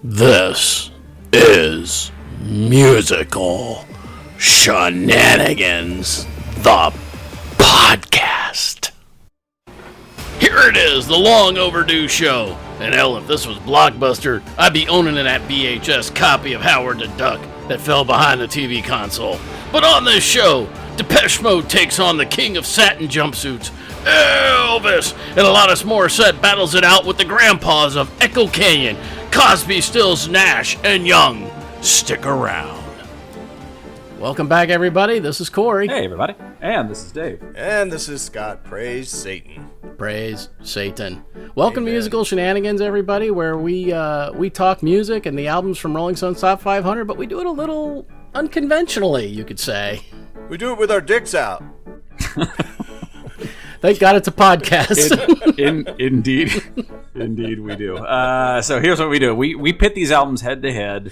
This is Musical Shenanigans, the podcast. Here it is, the long overdue show. And hell, if this was Blockbuster, I'd be owning that VHS copy of Howard the Duck that fell behind the TV console. But on this show, Depeche Mode takes on the king of satin jumpsuits, Elvis, and Alanis Morrisette battles it out with the grandpas of Echo Canyon. Crosby stills Nash and Young. Stick around. Welcome back, everybody. This is Cory. Hey, everybody. And this is Dave. And this is Scott. Praise Satan. Praise Satan. Welcome Amen. to Musical Shenanigans, everybody, where we talk music and the albums from Rolling Stone's Top 500, but we do it a little unconventionally, you could say. We do it with our dicks out. Thank God it's a podcast. Indeed we do. So here's what we do. We pit these albums head to head.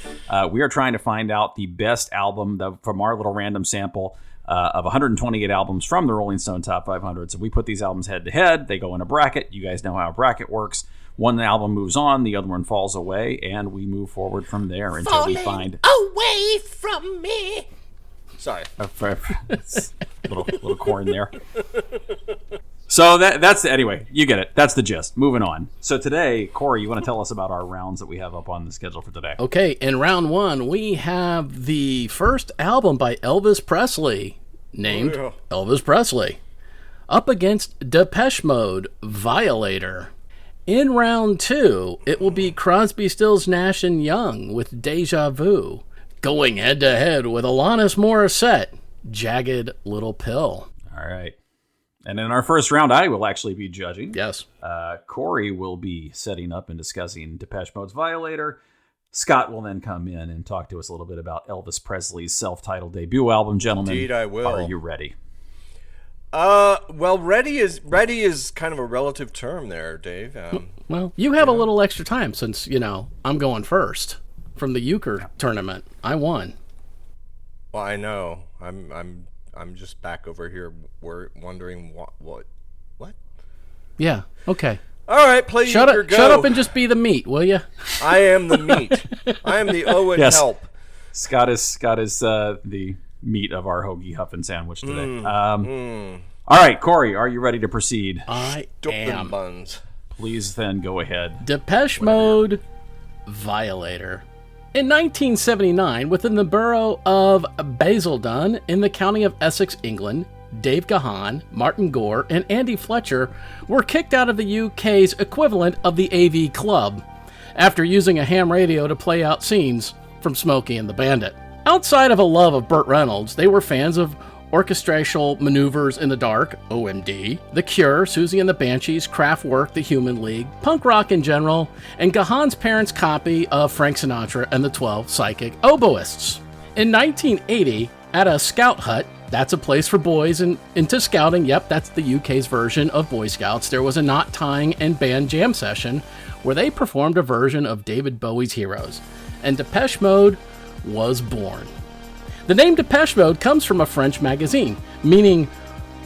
We are trying to find out the best album from our little random sample of 128 albums from the Rolling Stone Top 500. So we put these albums head to head. They go in a bracket. You guys know how a bracket works. One album moves on, the other one falls away, and we move forward from there until we find... away from me. Sorry. little corn there. So that's anyway, you get it. That's the gist. Moving on. So today, Cory, you want to tell us about our rounds that we have up on the schedule for today? Okay, in round one, we have the first album by Elvis Presley, named Elvis Presley, up against Depeche Mode, Violator. In round two, it will be Crosby, Stills, Nash and Young with Deja Vu, going head-to-head with Alanis Morrisette, Jagged Little Pill. All right. And in our first round, I will actually be judging. Yes. Cory will be setting up and discussing Depeche Mode's Violator. Scott will then come in and talk to us a little bit about Elvis Presley's self-titled debut album. Gentlemen, Indeed, I will. Are you ready? Well, ready is kind of a relative term there, Dave. Well, you have a little extra time since, I'm going first from the euchre tournament. I won. Well, I know. I'm just back over here wondering what? Yeah, okay. All right, play euchre, go. Shut up and just be the meat, will you? I am the meat. I am the Owen help. Scott is the meat of our hoagie huffin' sandwich today. All right, Cory, are you ready to proceed? I am. Buns. Please then go ahead. Depeche Mode, Violator. In 1979, within the borough of Basildon in the county of Essex, England, Dave Gahan, Martin Gore, and Andy Fletcher were kicked out of the UK's equivalent of the AV Club after using a ham radio to play out scenes from Smokey and the Bandit. Outside of a love of Burt Reynolds, they were fans of Orchestral Maneuvers in the Dark, OMD, The Cure, Susie and the Banshees, Kraftwerk, The Human League, punk rock in general, and Gahan's parents' copy of Frank Sinatra and the 12 Psychic Oboists. In 1980, at a scout hut, that's a place for boys and into scouting, yep, that's the UK's version of Boy Scouts, there was a knot tying and band jam session where they performed a version of David Bowie's Heroes, and Depeche Mode was born. The name Depeche Mode comes from a French magazine, meaning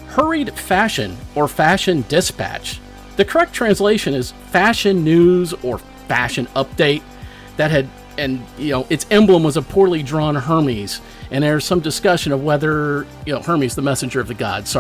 hurried fashion or fashion dispatch. The correct translation is fashion news or fashion update its emblem was a poorly drawn Hermes. And there's some discussion of whether, Hermes, the messenger of the gods,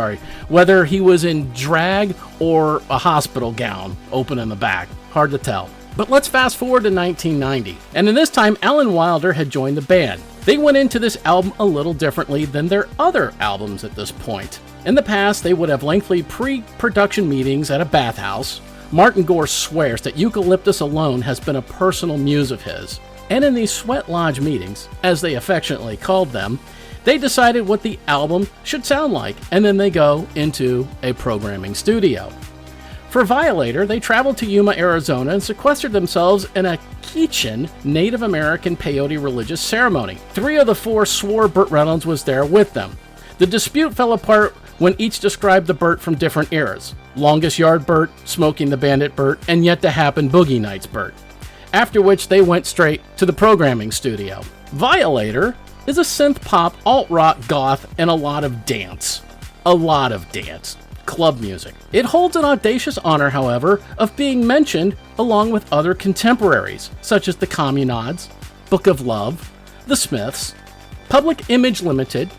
whether he was in drag or a hospital gown, open in the back. Hard to tell. But let's fast forward to 1990. And in this time, Alan Wilder had joined the band. They went into this album a little differently than their other albums at this point. In the past, they would have lengthy pre-production meetings at a bathhouse. Martin Gore swears that eucalyptus alone has been a personal muse of his. And in these sweat lodge meetings, as they affectionately called them, they decided what the album should sound like, and then they go into a programming studio. For Violator, they traveled to Yuma, Arizona, and sequestered themselves in a Kichin Native American peyote religious ceremony. 3 of the 4 swore Burt Reynolds was there with them. The dispute fell apart when each described the Burt from different eras. Longest Yard Burt, Smoking the Bandit Burt, and Yet to Happen Boogie Nights Burt. After which they went straight to the programming studio. Violator is a synth pop, alt-rock, goth, and a lot of dance. club music. It holds an audacious honor, however, of being mentioned along with other contemporaries, such as the Communards, Book of Love, The Smiths, Public Image Limited,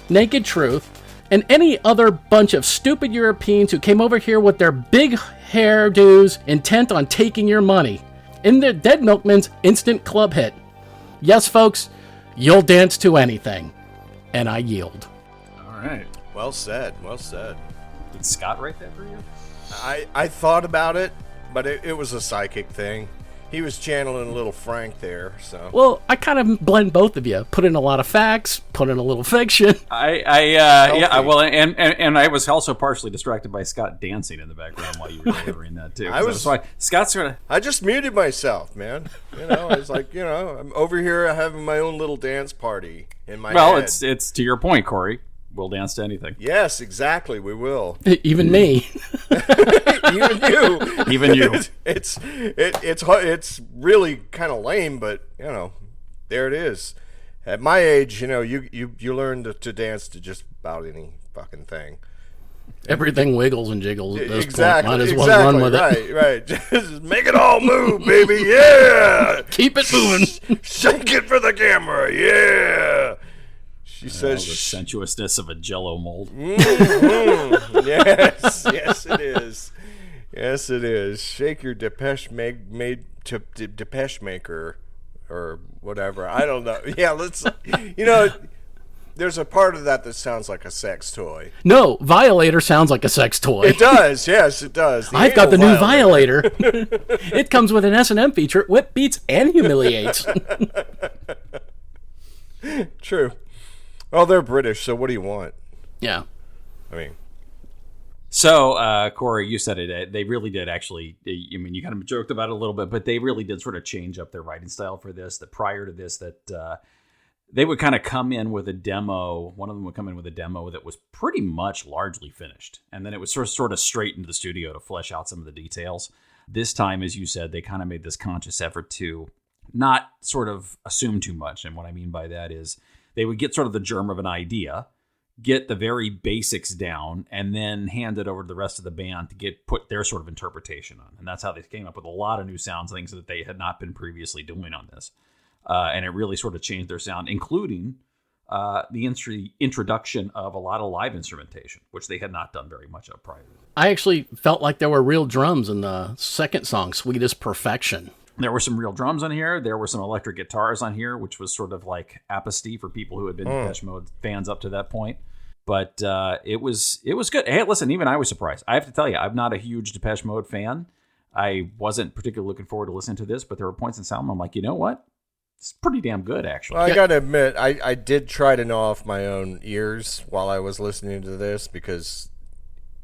Naked Truth, and any other bunch of stupid Europeans who came over here with their big hairdos intent on taking your money. In the Dead Milkmen's instant club hit. Yes, folks, you'll dance to anything. And I yield. All right. Well said. Well said. Did Scott write that for you? I thought about it, but it was a psychic thing. He was channeling a little Frank there, so. Well, I kind of blend both of you. Put in a lot of facts, put in a little fiction. Well, and I was also partially distracted by Scott dancing in the background while you were delivering that too. That's why Scott's sort of. I just muted myself, man. I was like, I'm over here having my own little dance party in my head. Well, it's to your point, Cory. We'll dance to anything. Yes, exactly. We will. Even me. Even you. Even you. It's really kind of lame, but there it is. At my age, you learn to dance to just about any fucking thing. Everything wiggles and jiggles at this exactly, point. Might as well run with it. Right. Just make it all move, baby. Yeah. Keep it moving. Shake it for the camera. Yeah. She says the sensuousness of a Jell-O mold. Mm-hmm. Yes, it is. Yes, it is. Shake your Depeche Depeche maker or whatever. I don't know. Yeah, let's. There's a part of that sounds like a sex toy. No, Violator sounds like a sex toy. It does. Yes, it does. I've got the new Violator. It comes with an S&M feature, whip, beats, and humiliates. True. Well, they're British, so what do you want? Yeah. I mean. So, Cory, you said it. They really did actually. I mean, you kind of joked about it a little bit, but they really did sort of change up their writing style for this. That prior to this, they would kind of come in with a demo. One of them would come in with a demo that was pretty much largely finished. And then it was sort of straight into the studio to flesh out some of the details. This time, as you said, they kind of made this conscious effort to not sort of assume too much. And what I mean by that is they would get sort of the germ of an idea, get the very basics down, and then hand it over to the rest of the band to put their sort of interpretation on. And that's how they came up with a lot of new sounds, things that they had not been previously doing on this. And it really sort of changed their sound, including the introduction of a lot of live instrumentation, which they had not done very much of prior to that. I actually felt like there were real drums in the second song, Sweetest Perfection. There were some real drums on here. There were some electric guitars on here, which was sort of like apathy for people who had been Depeche Mode fans up to that point. But it was good. Hey, listen, even I was surprised. I have to tell you, I'm not a huge Depeche Mode fan. I wasn't particularly looking forward to listening to this, but there were points in sound I'm like, you know what? It's pretty damn good, actually. Well, I got to admit, I did try to gnaw off my own ears while I was listening to this because,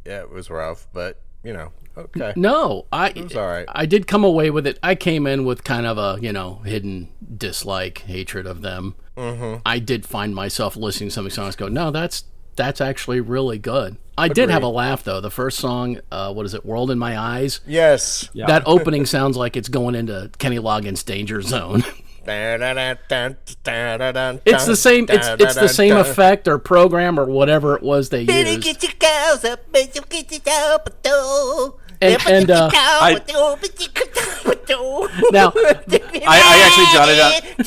it was rough, but, okay. No, it was all right. I did come away with it. I came in with kind of a, hidden dislike, hatred of them. Mm-hmm. I did find myself listening to some of the songs go, no, that's actually really good. I did have a laugh, though. The first song, what is it, World in My Eyes? Yes. Yeah. That opening sounds like it's going into Kenny Loggins' Danger Zone. It's the same. It's the same effect or program or whatever it was they used. Get your girls up, get your And now I actually jotted out. To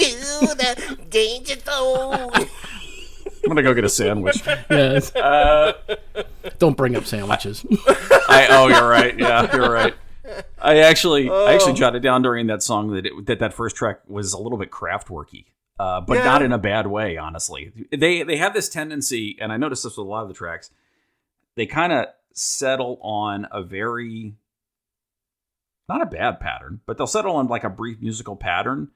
the danger zone. I'm gonna go get a sandwich. Yes. Don't bring up sandwiches. You're right. Yeah, you're right. I actually jotted down during that song that first track was a little bit Kraftwerky, but not in a bad way. Honestly, they have this tendency, and I noticed this with a lot of the tracks. They kind of settle on a very, not a bad pattern, but they'll settle on like a brief musical pattern.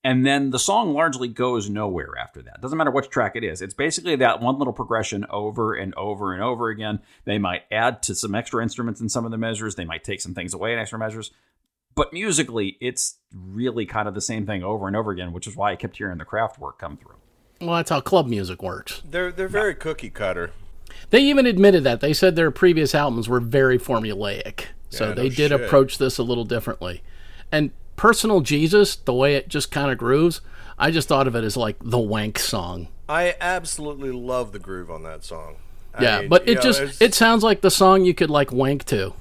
And then the song largely goes nowhere after that. Doesn't matter which track it is. It's basically that one little progression over and over and over again. They might add to some extra instruments in some of the measures. They might take some things away in extra measures. But musically, it's really kind of the same thing over and over again, which is why I kept hearing the Kraftwerk come through. Well, that's how club music works. They're very cookie cutter. They even admitted that. They said their previous albums were very formulaic. So they did approach this a little differently. And Personal Jesus, the way it just kind of grooves, I just thought of it as like the wank song. I absolutely love the groove on that song. Yeah, I mean, but you it know, just it sounds like the song you could like wank to.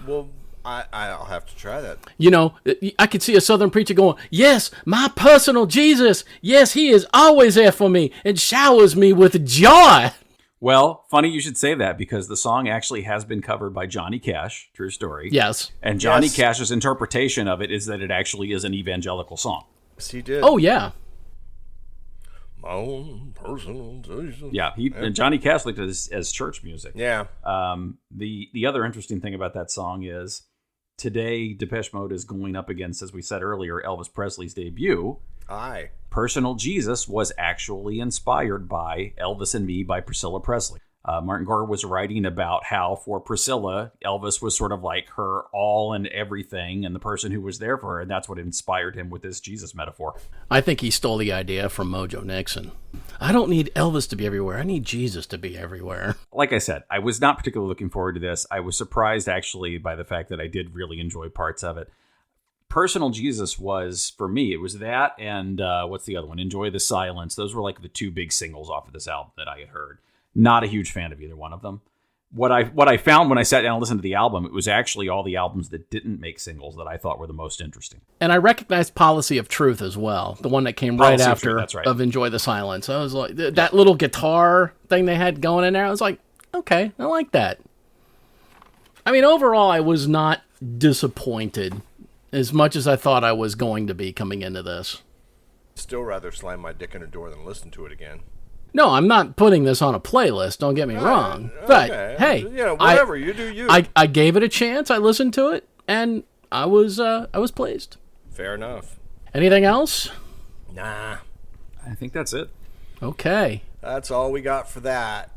Well, I'll have to try that. You know, I could see a Southern preacher going, "Yes, my personal Jesus. Yes, he is always there for me and showers me with joy." Well, funny you should say that because the song actually has been covered by Johnny Cash. True story. Yes. And Johnny Yes. Cash's interpretation of it is that it actually is an evangelical song. Yes, he did. Oh yeah. My own personal Jesus. Yeah, and Johnny Cash looked at it as church music. Yeah. The other interesting thing about that song is today Depeche Mode is going up against, as we said earlier, Elvis Presley's debut. Aye. Personal Jesus was actually inspired by Elvis and Me by Priscilla Presley. Martin Gore was writing about how for Priscilla, Elvis was sort of like her all and everything and the person who was there for her, and that's what inspired him with this Jesus metaphor. I think he stole the idea from Mojo Nixon. I don't need Elvis to be everywhere. I need Jesus to be everywhere. Like I said, I was not particularly looking forward to this. I was surprised actually by the fact that I did really enjoy parts of it. Personal Jesus was, for me, it was that and what's the other one? Enjoy the Silence. Those were like the two big singles off of this album that I had heard. Not a huge fan of either one of them. What I found when I sat down and listened to the album, it was actually all the albums that didn't make singles that I thought were the most interesting. And I recognized Policy of Truth as well, the one that came right Policy of after Truth, that's right. of Enjoy the Silence. I was like, that little guitar thing they had going in there, I was like, okay, I like that. I mean, overall, I was not disappointed as much as I thought I was going to be coming into this. Still rather slam my dick in a door than listen to it again. No, I'm not putting this on a playlist, don't get me wrong. But, hey, you know, whatever, you do you. I gave it a chance, I listened to it, and I was pleased. Fair enough. Anything else? Nah. I think that's it. Okay. That's all we got for that.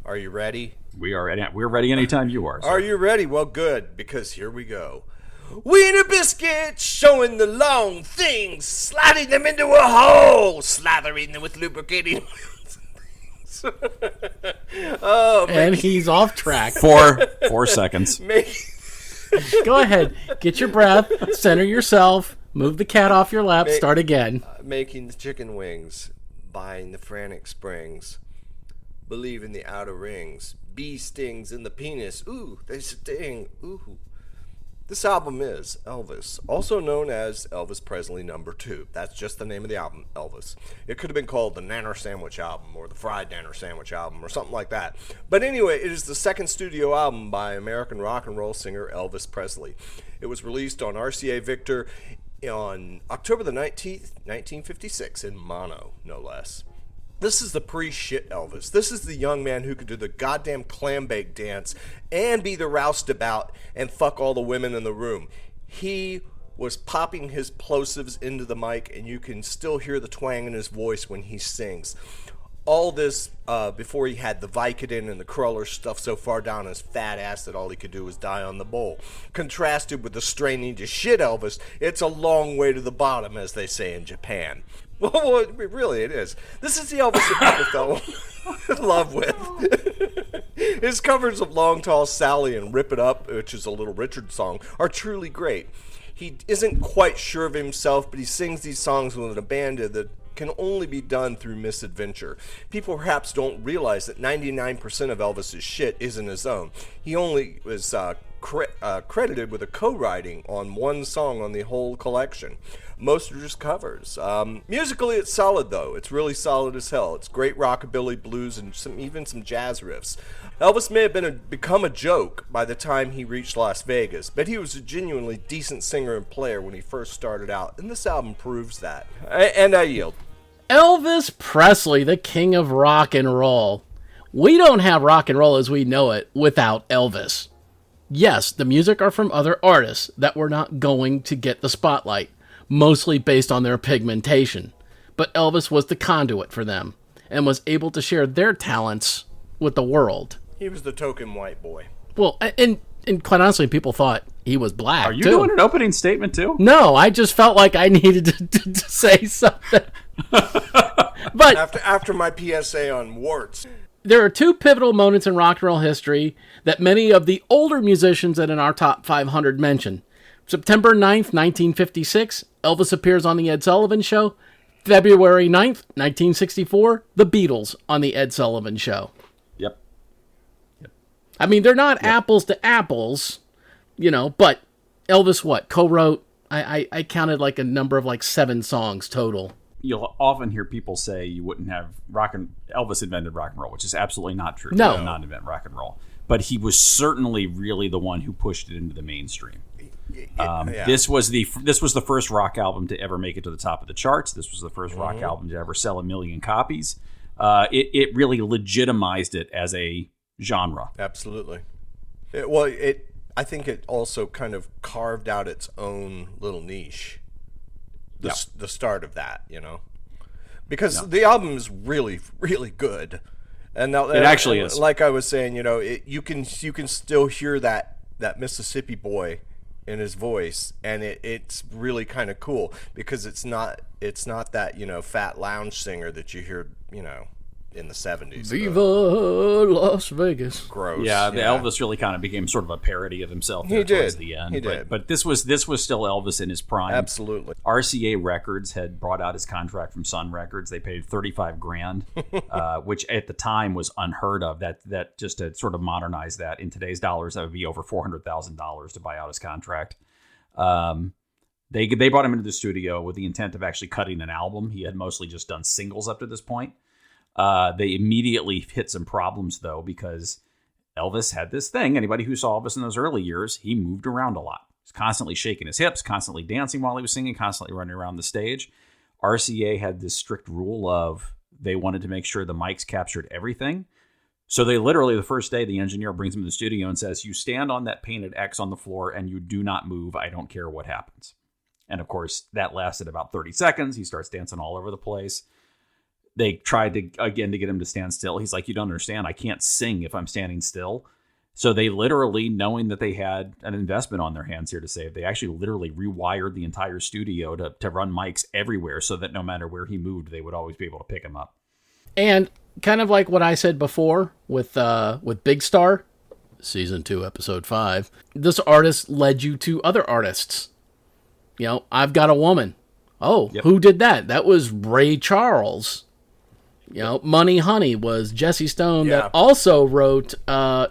Are you ready? We're ready anytime you are. Are you ready? Well, good, because here we go. Wiener biscuits, showing the long things, sliding them into a hole, slathering them with lubricating oils. Oh, And he's off track. 4 seconds. Go ahead. Get your breath. Center yourself. Move the cat off your lap. Start again. Making the chicken wings, buying the frantic springs, believe in the outer rings, bee stings in the penis, ooh, they sting, ooh. This album is Elvis, also known as Elvis Presley No. 2. That's just the name of the album, Elvis. It could have been called the Nanner Sandwich Album or the Fried Nanner Sandwich Album or something like that. But anyway, it is the second studio album by American rock and roll singer Elvis Presley. It was released on RCA Victor on October the 19th, 1956 in mono, no less. This is the pre-shit Elvis. This is the young man who could do the goddamn clam bake dance and be the roustabout and fuck all the women in the room. He was popping his plosives into the mic, and you can still hear the twang in his voice when he sings. All this before he had the Vicodin and the crawler stuffed so far down his fat ass that all he could do was die on the bowl. Contrasted with the straining to shit Elvis, it's a long way to the bottom, as they say in Japan. Well, really, it is. This is the Elvis that people fell in love with. His covers of Long Tall Sally and Rip It Up, which is a Little Richard song, are truly great. He isn't quite sure of himself, but he sings these songs with an abandon that can only be done through misadventure. People perhaps don't realize that 99% of Elvis's shit isn't his own. He only was credited with a co-writing on one song on the whole collection. Most are just covers. Musically, it's solid, though. It's really solid as hell. It's great rockabilly, blues, and even some jazz riffs. Elvis may have become a joke by the time he reached Las Vegas, but he was a genuinely decent singer and player when he first started out, and this album proves that. And I yield. Elvis Presley, the king of rock and roll. We don't have rock and roll as we know it without Elvis. Yes, the music are from other artists that were not going to get the spotlight, mostly based on their pigmentation. But Elvis was the conduit for them, and was able to share their talents with the world. He was the token white boy. Well, and quite honestly, people thought he was black, Are you too. doing an opening statement, too? No, I just felt like I needed to say something. But After my PSA on warts. there are two pivotal moments in rock and roll history that many of the older musicians that in our top 500 mention. September 9th, 1956, Elvis appears on The Ed Sullivan Show. February 9th, 1964, The Beatles on The Ed Sullivan Show. Yep. I mean, they're not apples to apples, but Elvis, co-wrote, I counted like a number of like 7 songs total. You'll often hear people say you wouldn't have Elvis invented rock and roll, which is absolutely not true. No. He did not invent rock and roll. But he was certainly really the one who pushed it into the mainstream. This was the first rock album to ever make it to the top of the charts. This was the first rock album to ever sell 1 million copies. It really legitimized it as a genre. Absolutely. I think it also kind of carved out its own little niche. The start of that, because the album is really, really good, and it actually is. Like I was saying, you can still hear that Mississippi boy in his voice, and it's really kind of cool because it's not that fat lounge singer that you hear in the 70s. Viva Las Vegas. Gross. Yeah, Elvis really kind of became sort of a parody of himself towards the end. He did. But this was still Elvis in his prime. Absolutely. RCA Records had brought out his contract from Sun Records. They paid $35,000, which at the time was unheard of. That just to sort of modernize that in today's dollars, that would be over $400,000 to buy out his contract. They brought him into the studio with the intent of actually cutting an album. He had mostly just done singles up to this point. They immediately hit some problems, though, because Elvis had this thing. Anybody who saw Elvis in those early years, he moved around a lot. He's constantly shaking his hips, constantly dancing while he was singing, constantly running around the stage. RCA had this strict rule of they wanted to make sure the mics captured everything. So they literally, the first day, the engineer brings him to the studio and says, you stand on that painted X on the floor and you do not move. I don't care what happens. And, of course, that lasted about 30 seconds. He starts dancing all over the place. They tried to get him to stand still. He's like, you don't understand. I can't sing if I'm standing still. So they literally, knowing that they had an investment on their hands here to save, they actually literally rewired the entire studio to run mics everywhere so that no matter where he moved, they would always be able to pick him up. And kind of like what I said before with Big Star, Season 2, Episode 5, this artist led you to other artists. I've Got a Woman. Oh, yep. Who did that? That was Ray Charles. Money Honey was Jesse Stone that also wrote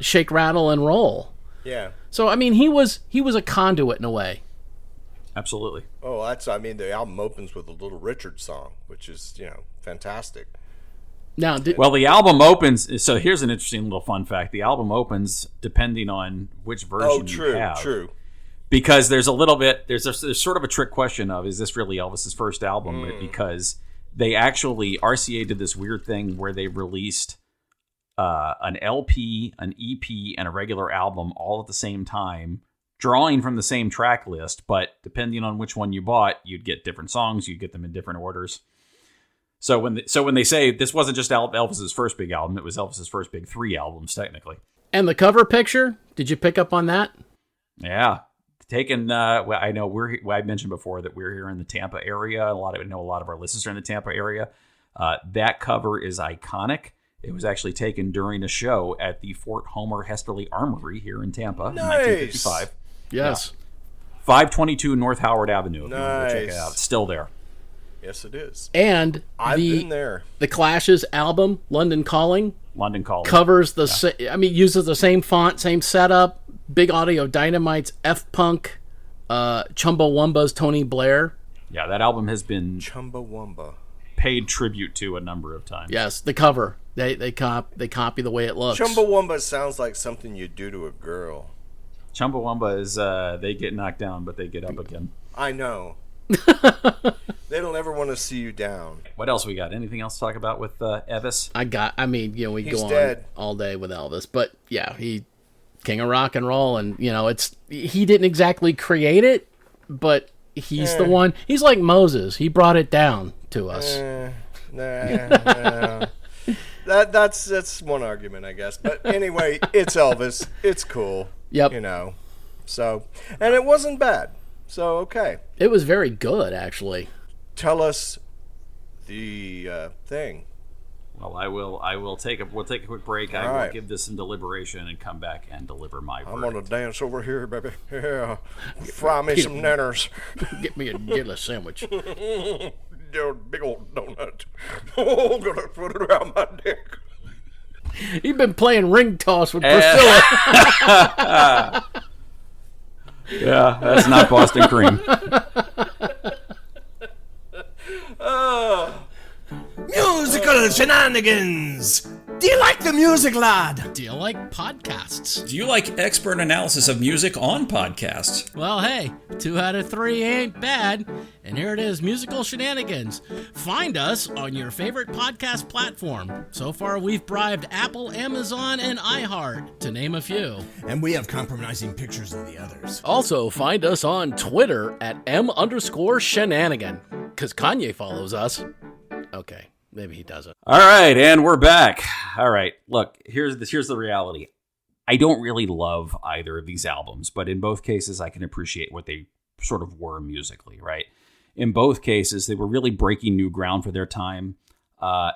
Shake, Rattle, and Roll. Yeah. So, I mean, he was a conduit in a way. Absolutely. Oh, the album opens with a Little Richard song, which is, fantastic. Now, the album opens, so here's an interesting little fun fact. The album opens depending on which version you have. True. Because there's a little bit, there's sort of a trick question of, is this really Elvis's first album? Because they actually, RCA did this weird thing where they released an LP, an EP, and a regular album all at the same time, drawing from the same track list, but depending on which one you bought, you'd get different songs, you'd get them in different orders. So when they say this wasn't just Elvis's first big album, it was Elvis's first big 3 albums, technically. And the cover picture, did you pick up on that? Yeah. Taken, I know I mentioned before that we're here in the Tampa area. I know a lot of our listeners are in the Tampa area. That cover is iconic. It was actually taken during a show at the Fort Homer Hesterly Armory here in Tampa in 1955. Yes. Yeah. 522 North Howard Avenue. Nice. Check it out. It's still there. Yes, it is. And I've been there. The Clash's album, London Calling, covers uses the same font, same setup. Big Audio Dynamite's F-Punk, Chumbawamba's Tony Blair. Yeah, that album has been Chumbawamba paid tribute to a number of times. Yes, the cover. They copy the way it looks. Chumbawamba sounds like something you do to a girl. Chumbawamba is they get knocked down, but they get up again. I know. They don't ever want to see you down. What else we got? Anything else to talk about with Elvis? We He's go dead. on all day with Elvis, but yeah, he king of rock and roll, and he didn't exactly create it, but he's the one. He's like Moses. He brought it down to us. That's one argument, I guess. But anyway, it's Elvis. It's cool. Yep. So, and it wasn't bad. So, okay. It was very good, actually. Tell us the thing. Well, we'll take a quick break. I will give this some deliberation and come back and deliver my verdict. I'm going to dance over here, baby. Yeah. Fry me some nanners. Get me a Gillis sandwich. Your big old donut. I'm going to put it around my dick. You've been playing ring toss with Priscilla. Yeah, that's not Boston cream. Musical shenanigans! Do you like the music, lad? Do you like podcasts? Do you like expert analysis of music on podcasts? Well, hey, 2 out of 3 ain't bad. And here it is, Musical Shenanigans. Find us on your favorite podcast platform. So far, we've bribed Apple, Amazon, and iHeart, to name a few. And we have compromising pictures of the others. Also, find us on Twitter at M_Shenanigan. Because Kanye follows us. Okay, maybe he doesn't. All right, and we're back. All right, look, here's the reality. I don't really love either of these albums, but in both cases, I can appreciate what they sort of were musically, right? In both cases, they were really breaking new ground for their time.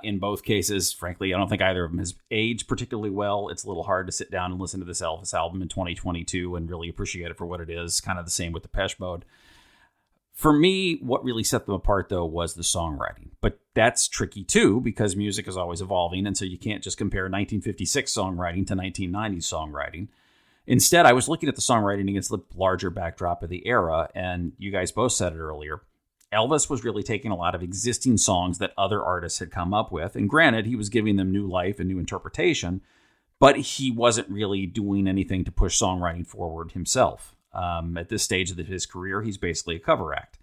In both cases, frankly, I don't think either of them has aged particularly well. It's a little hard to sit down and listen to this Elvis album in 2022 and really appreciate it for what it is. Kind of the same with Depeche Mode. For me, what really set them apart, though, was the songwriting. But that's tricky, too, because music is always evolving, and so you can't just compare 1956 songwriting to 1990s songwriting. Instead, I was looking at the songwriting against the larger backdrop of the era, and you guys both said it earlier. Elvis was really taking a lot of existing songs that other artists had come up with, and granted, he was giving them new life and new interpretation, but he wasn't really doing anything to push songwriting forward himself. At this stage of his career, he's basically a cover act.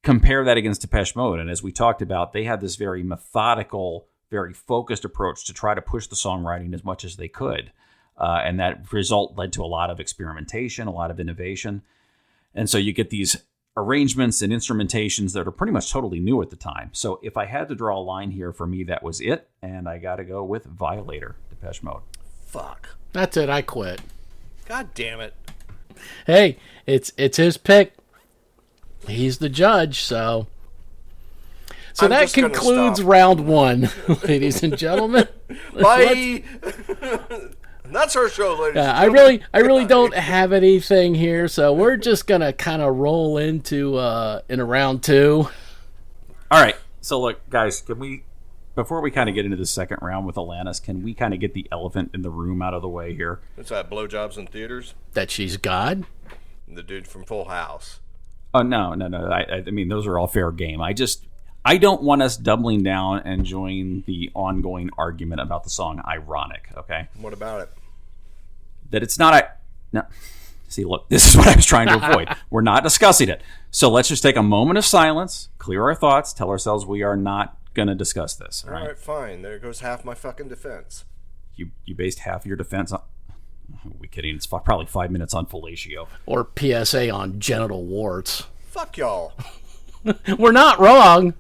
Compare that against Depeche Mode, and as we talked about, they had this very methodical, very focused approach to try to push the songwriting as much as they could. And that result led to a lot of experimentation, a lot of innovation. And so you get these arrangements and instrumentations that are pretty much totally new at the time. So if I had to draw a line here, for me, that was it. And I got to go with Violator, Depeche Mode. Fuck. That's it, I quit. God damn it. Hey, it's his pick. He's the judge, so I'm that just gonna concludes stop. round 1, ladies and gentlemen. Bye. That's our show, ladies and I gentlemen. really don't have anything here, so we're just gonna kind of roll into round 2. All right. So look, guys, can we, before we kind of get into the second round with Alanis, can we kind of get the elephant in the room out of the way here? What's that, blowjobs in theaters? That she's God. The dude from Full House. Oh, no. I mean, those are all fair game. I don't want us doubling down and join the ongoing argument about the song Ironic, okay? What about it? That it's not no. See, look, this is what I was trying to avoid. We're not discussing it. So let's just take a moment of silence, clear our thoughts, tell ourselves we are not going to discuss this. All right, fine. There goes half my fucking defense. You based half your defense on... Are we kidding? It's probably 5 minutes on fellatio. Or PSA on genital warts. Fuck y'all. We're not wrong,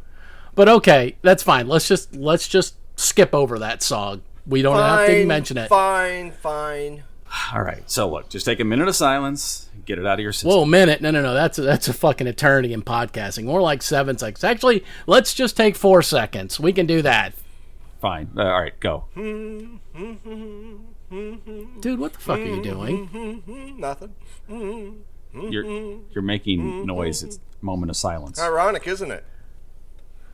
but okay, that's fine. Let's just skip over that song. We don't have to mention it. Fine. All right, so look, just take a minute of silence, get it out of your system. Whoa, a minute. No. That's a fucking eternity in podcasting. More like 7 seconds. Actually, let's just take 4 seconds. We can do that. Fine. All right, go. Dude, what the fuck are you doing? Nothing. You're making noise. It's a moment of silence. Ironic, isn't it?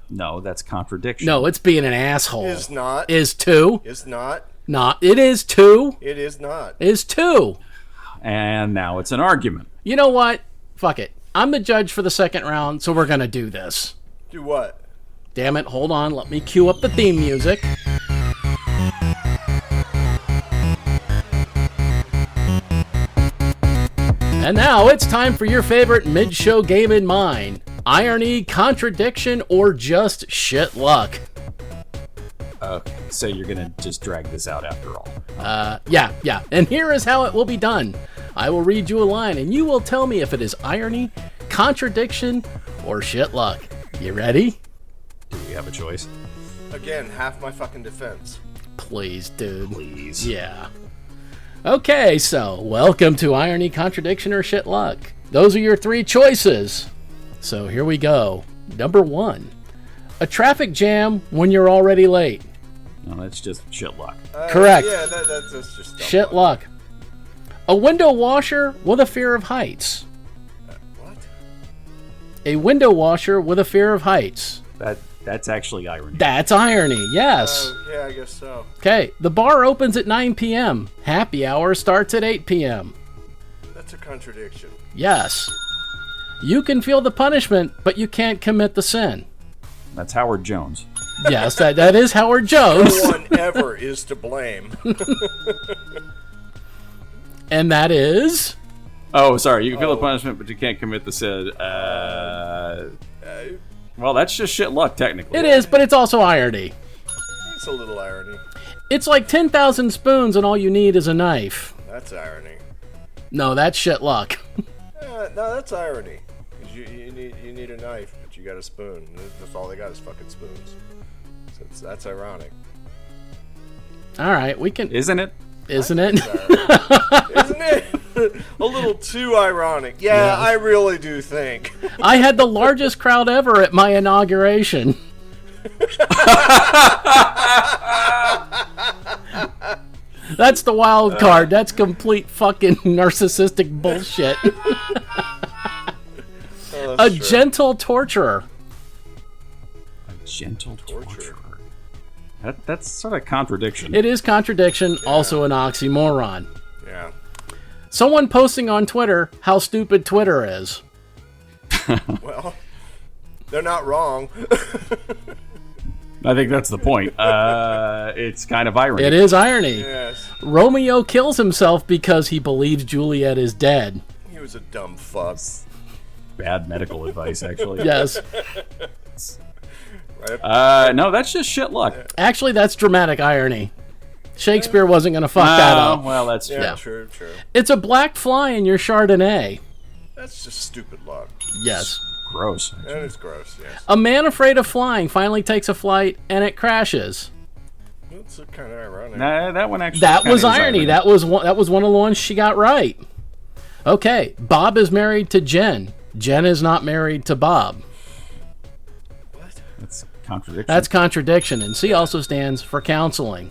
No, that's contradiction. No, it's being an asshole. Is not. Is 2. Is not. Not. It is 2. It is not. Is 2. And now it's an argument. You know what? Fuck it. I'm the judge for the second round, so we're gonna do this. Do what? Damn it, hold on. Let me cue up the theme music. And now it's time for your favorite mid-show game in mind. Irony, contradiction, or just shit luck. Okay, so you're going to just drag this out after all. Yeah. And here is how it will be done. I will read you a line, and you will tell me if it is irony, contradiction, or shit luck. You ready? Do we have a choice? Again, half my fucking defense. Please, dude. Please. Yeah. Okay, so welcome to Irony, Contradiction, or Shit Luck. Those are your 3 choices. So here we go. Number 1. A traffic jam when you're already late. No, that's just shit luck. Correct. Yeah, that's just dumb Shit luck. A window washer with a fear of heights. What? A window washer with a fear of heights. That's actually irony. That's irony, yes. Yeah, I guess so. Okay, the bar opens at 9 p.m. Happy hour starts at 8 p.m. That's a contradiction. Yes. You can feel the punishment, but you can't commit the sin. That's Howard Jones. Yes, that is Howard Jones. No one ever is to blame. And that is... Oh, sorry. You can feel the punishment, but you can't commit the sin. Well, that's just shit luck, technically. It is, but it's also irony. It's a little irony. It's like 10,000 spoons and all you need is a knife. That's irony. No, that's shit luck. No, that's irony. 'Cause you need a knife, but you got a spoon. That's all they got is fucking spoons. So that's ironic. All right, we can... Isn't it? Isn't it? Isn't it? A little too ironic. Yeah, I really do think. I had the largest crowd ever at my inauguration. That's the wild card. That's complete fucking narcissistic bullshit. A gentle torturer. A gentle torturer. That's sort of contradiction. It is contradiction, also an oxymoron. Yeah. Someone posting on Twitter how stupid Twitter is. Well, they're not wrong. I think that's the point. It's kind of irony. It is irony. Yes. Romeo kills himself because he believes Juliet is dead. He was a dumb fuck. Bad medical advice, actually. Yes. Right? No, that's just shit luck. Actually, that's dramatic irony. Shakespeare wasn't going to fuck that up. Well, that's true. Yeah, true. It's a black fly in your Chardonnay. That's just stupid luck. Yes. Gross. That is gross, yes. A man afraid of flying finally takes a flight and it crashes. That's kind of ironic. Nah, that one actually. That kinda was is irony. That was one of the ones she got right. Okay, Bob is married to Jen. Jen is not married to Bob. That's contradiction. That's contradiction, and C also stands for counseling,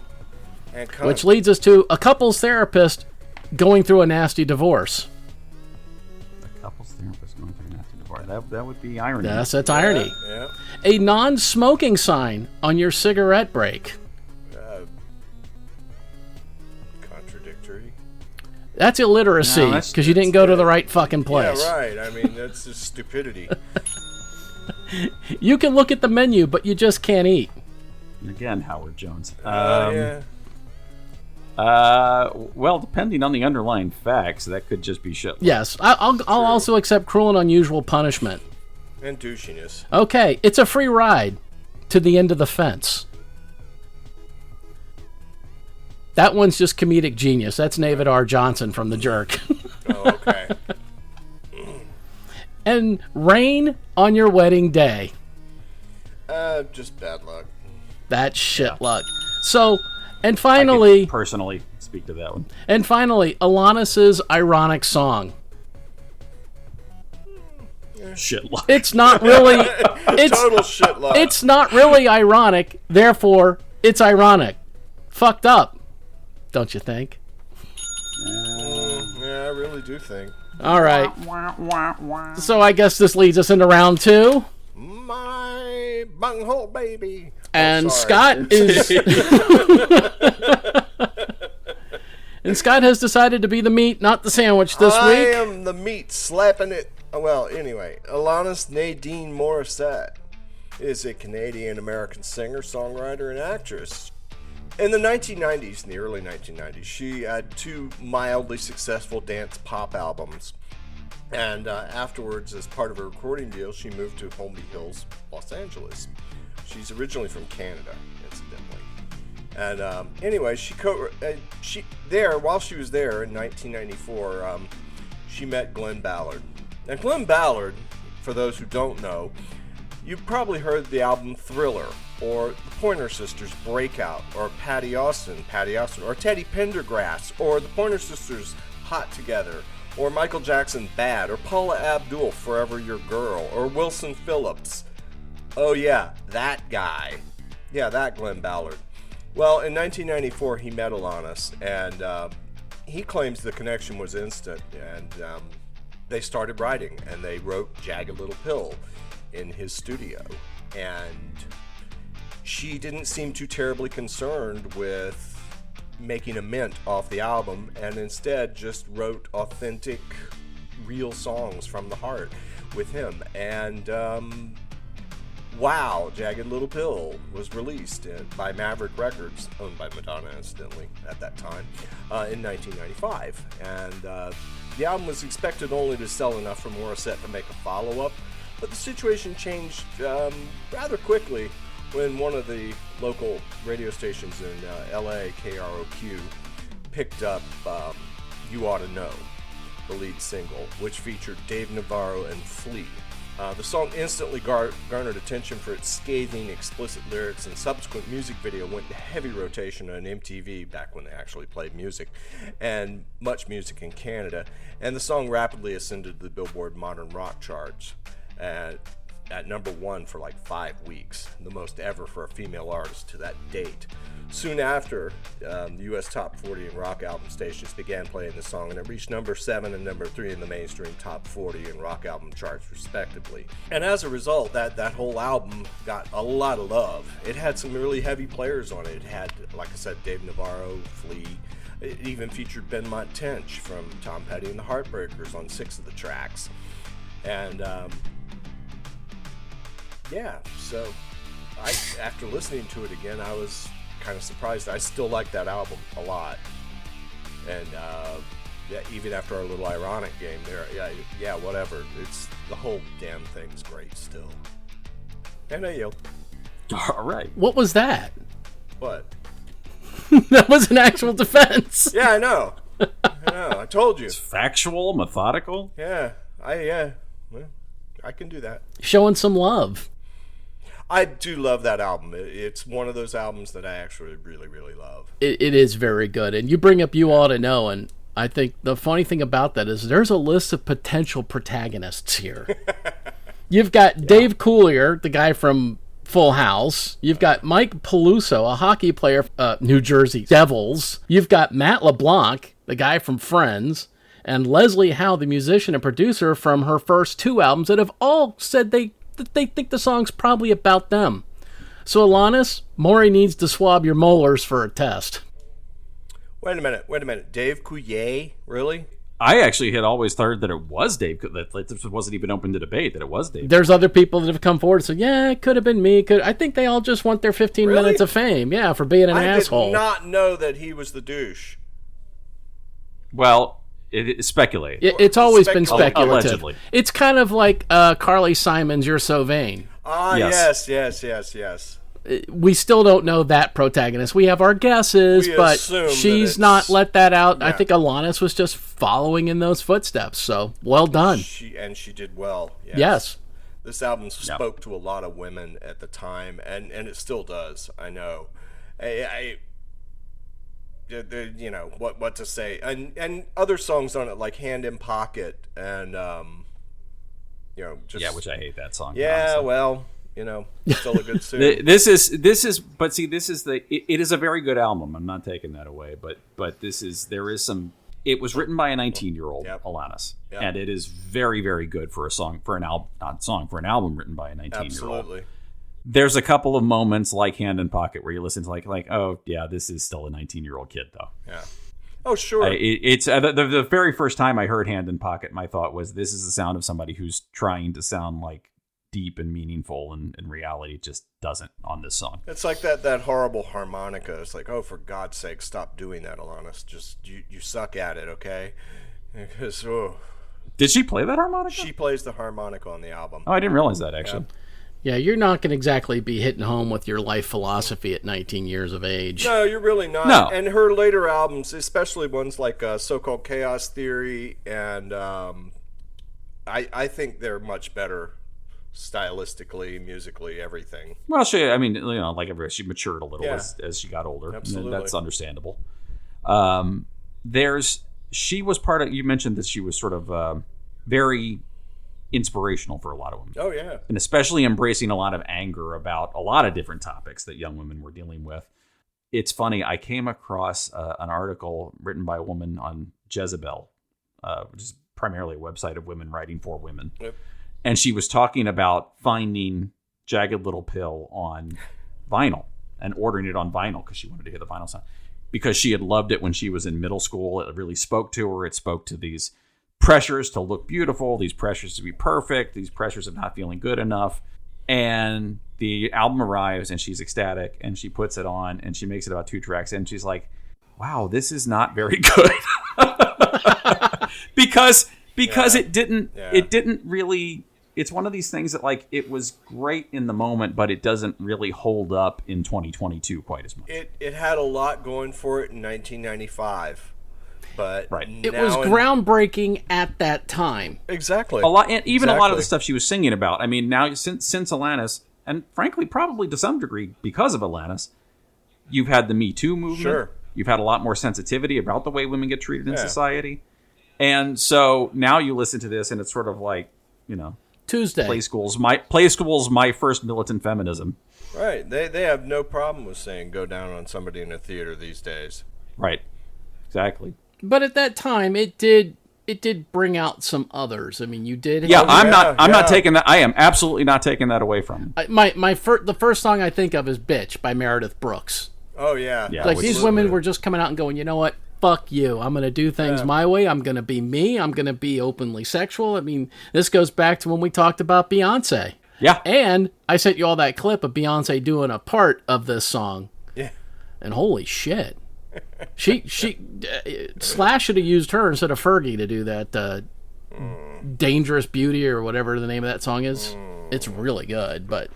And which leads us to a couples therapist going through a nasty divorce. Couples therapist going through a nasty divorce. That would be irony. Yes, that's irony. Yeah. A non-smoking sign on your cigarette break. Contradictory. That's illiteracy, No, because you didn't go to the right fucking place. Yeah, right. I mean, that's just stupidity. You can look at the menu, but you just can't eat. Again, Howard Jones. Yeah. Well, depending on the underlying facts, that could just be shit. Yes, I'll also accept cruel and unusual punishment. And douchiness. Okay, it's a free ride to the end of the fence. That one's just comedic genius. That's David R. Johnson from The Jerk. Oh, okay. And rain on your wedding day. Just bad luck. That's shit luck. So, and finally... I could personally speak to that one. And finally, Alanis's ironic song. Shit luck. It's not really... It's Total shit luck. It's not really ironic, therefore, it's ironic. Fucked up. Don't you think? Yeah, I really do think. All right. So I guess this leads us into round 2. My bunghole baby. And sorry. Scott is... And Scott has decided to be the meat, not the sandwich this I week. am the meat slapping it. Well, anyway, Alanis Nadine Morrisette is a Canadian-American singer, songwriter, and actress. In the 1990s, in the early 1990s, she had 2 mildly successful dance pop albums. And afterwards, as part of her recording deal, she moved to Holmby Hills, Los Angeles. She's originally from Canada, incidentally. And anyway, while she was there in 1994, she met Glenn Ballard. Now, Glenn Ballard, for those who don't know, you've probably heard the album Thriller, or the Pointer Sisters Breakout, or Patty Austin, or Teddy Pendergrass, or the Pointer Sisters Hot Together, or Michael Jackson Bad, or Paula Abdul Forever Your Girl, or Wilson Phillips. Oh yeah, that guy. Yeah, that Glenn Ballard. Well, in 1994 he met Alanis, and he claims the connection was instant, and they started writing, and they wrote Jagged Little Pill in his studio. and she didn't seem too terribly concerned with making a mint off the album, and instead just wrote authentic, real songs from the heart with him. And Wow, Jagged Little Pill was released by Maverick Records, owned by Madonna, incidentally, at that time, in 1995. And the album was expected only to sell enough for Morissette to make a follow-up, but the situation changed rather quickly when one of the local radio stations in LA, KROQ, picked up You Ought to Know, the lead single, which featured Dave Navarro and Flea. The song instantly garnered attention for its scathing, explicit lyrics, and subsequent music video went into heavy rotation on MTV, back when they actually played music, and Much Music in Canada. And the song rapidly ascended to the Billboard Modern Rock charts at number 1 for like 5 weeks, the most ever for a female artist to that date. Soon after, the U.S. Top 40 and rock album stations began playing the song, and it reached number 7 and number 3 in the mainstream Top 40 and rock album charts, respectively. And as a result, that whole album got a lot of love. It had some really heavy players on it. It had, like I said, Dave Navarro, Flea. It even featured Ben Tench from Tom Petty and the Heartbreakers on 6 of the tracks. And yeah, so after listening to it again, I was kind of surprised. I still like that album a lot, and yeah, even after our little ironic game there, yeah, whatever. It's the whole damn thing's great still. And I yield. All right. What was that? What? That was an actual defense. Yeah, I know. I told you. It's factual, methodical. Yeah, well, I can do that. Showing some love. I do love that album. It's one of those albums that I actually really, really love. It is very good. And you bring up You Ought to Know, and I think the funny thing about that is there's a list of potential protagonists here. You've got Dave Coulier, the guy from Full House. You've got Mike Peluso, a hockey player, New Jersey Devils. You've got Matt LeBlanc, the guy from Friends, and Leslie Howe, the musician and producer from her first 2 albums, that have all said they think the song's probably about them. So, Alanis, Maury needs to swab your molars for a test. Wait a minute. Dave Coulier? Really? I actually had always thought that it was Dave. That this wasn't even open to debate, that it was Dave. There's other people that have come forward and said, yeah, it could have been me. I think they all just want their 15 Really? minutes of fame. Yeah, for being an asshole. I did not know that he was the douche. Well, it's speculated. It's always been speculative. Allegedly. It's kind of like Carly Simon's You're So Vain. Ah, Yes. yes. We still don't know that protagonist. We have our guesses, We but assume that she's it's- not let that out. I Yeah. think Alanis was just following in those footsteps. So, well done. She did well. Yes. This album spoke to a lot of women at the time, and it still does. I know. You know what to say, and other songs on it like Hand in Pocket, and just Which I hate that song. yeah, honestly. well, still a good suit. This is it is a very good album. I'm not taking that away, but there is some. It was written by a 19-year-old, Yep. Alanis, Yep. and it is very, very good for an album written by a 19-year-old. Absolutely. There's a couple of moments like Hand in Pocket where you listen to like oh yeah, this is still a 19-year-old kid though. Yeah. Oh sure. It's the very first time I heard Hand in Pocket, my thought was this is the sound of somebody who's trying to sound like deep and meaningful, and in reality it just doesn't on this song. It's like that horrible harmonica. It's like, oh, for God's sake, stop doing that, Alanis. Just you suck at it, okay? Because Did she play that harmonica? she plays the harmonica on the album. Oh, I didn't realize that actually. Yeah, you're not going to exactly be hitting home with your life philosophy at 19 years of age. No, you're really not. No. And her later albums, especially ones like So-Called Chaos Theory, and I think they're much better stylistically, musically, everything. Well, like everybody, she matured a little Yeah. as she got older. Absolutely. And that's understandable. She was part of. You mentioned that she was sort of very inspirational for a lot of women. Oh yeah. And especially embracing a lot of anger about a lot of different topics that young women were dealing with. It's funny, I came across an article written by a woman on Jezebel, which is primarily a website of women writing for women. Yep. And she was talking about finding Jagged Little Pill on vinyl and ordering it on vinyl because she wanted to hear the vinyl sound. Because she had loved it when she was in middle school. It really spoke to her. It spoke to these pressures to look beautiful, these pressures to be perfect, these pressures of not feeling good enough. And the album arrives and she's ecstatic and she puts it on and she makes it about 2 tracks and she's like, wow, this is not very good. because it didn't really, it's one of these things that like it was great in the moment, but it doesn't really hold up in 2022 quite as much. It had a lot going for it in 1995. But it was groundbreaking at that time. Exactly. A lot, and even a lot of the stuff she was singing about. I mean, now since Alanis, and frankly, probably to some degree because of Alanis, you've had the Me Too movement. Sure. You've had a lot more sensitivity about the way women get treated in society, and so now you listen to this, and it's sort of like, you know, Tuesday. Play school's my first militant feminism. Right. They have no problem with saying go down on somebody in a theater these days. Right. Exactly. But at that time, it did bring out some others. I mean, you did. Yeah, I'm not taking that. I am absolutely not taking that away from him. The first song I think of is "Bitch" by Meredith Brooks. Oh yeah. Like these women were just coming out and going, you know what? Fuck you. I'm gonna do things my way. I'm gonna be me. I'm gonna be openly sexual. I mean, this goes back to when we talked about Beyonce. Yeah. And I sent you all that clip of Beyonce doing a part of this song. Yeah. And holy shit. She Slash should have used her instead of Fergie to do that Dangerous Beauty or whatever the name of that song is. It's really good, but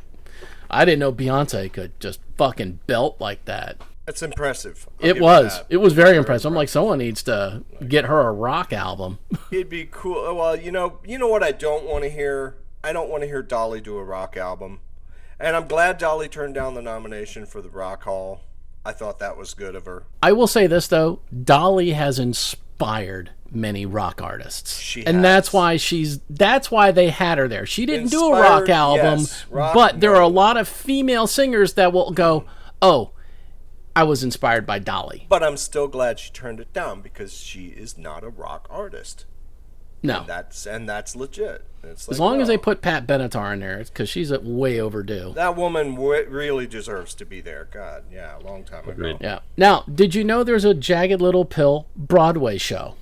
I didn't know Beyonce could just fucking belt like that. That's impressive. It was very impressive. I'm like, someone needs to get her a rock album. It'd be cool. Well, you know what I don't want to hear? I don't want to hear Dolly do a rock album. And I'm glad Dolly turned down the nomination for the Rock Hall. I thought that was good of her. I will say this, though. Dolly has inspired many rock artists. That's why they had her there. She didn't do a rock album, yes. But there are a lot of female singers that will go, oh, I was inspired by Dolly. But I'm still glad she turned it down because she is not a rock artist. No. And that's legit. It's like, as long as they put Pat Benatar in there, it's because she's way overdue. That woman really deserves to be there. God, yeah, a long time ago. Yeah. Now, did you know there's a Jagged Little Pill Broadway show?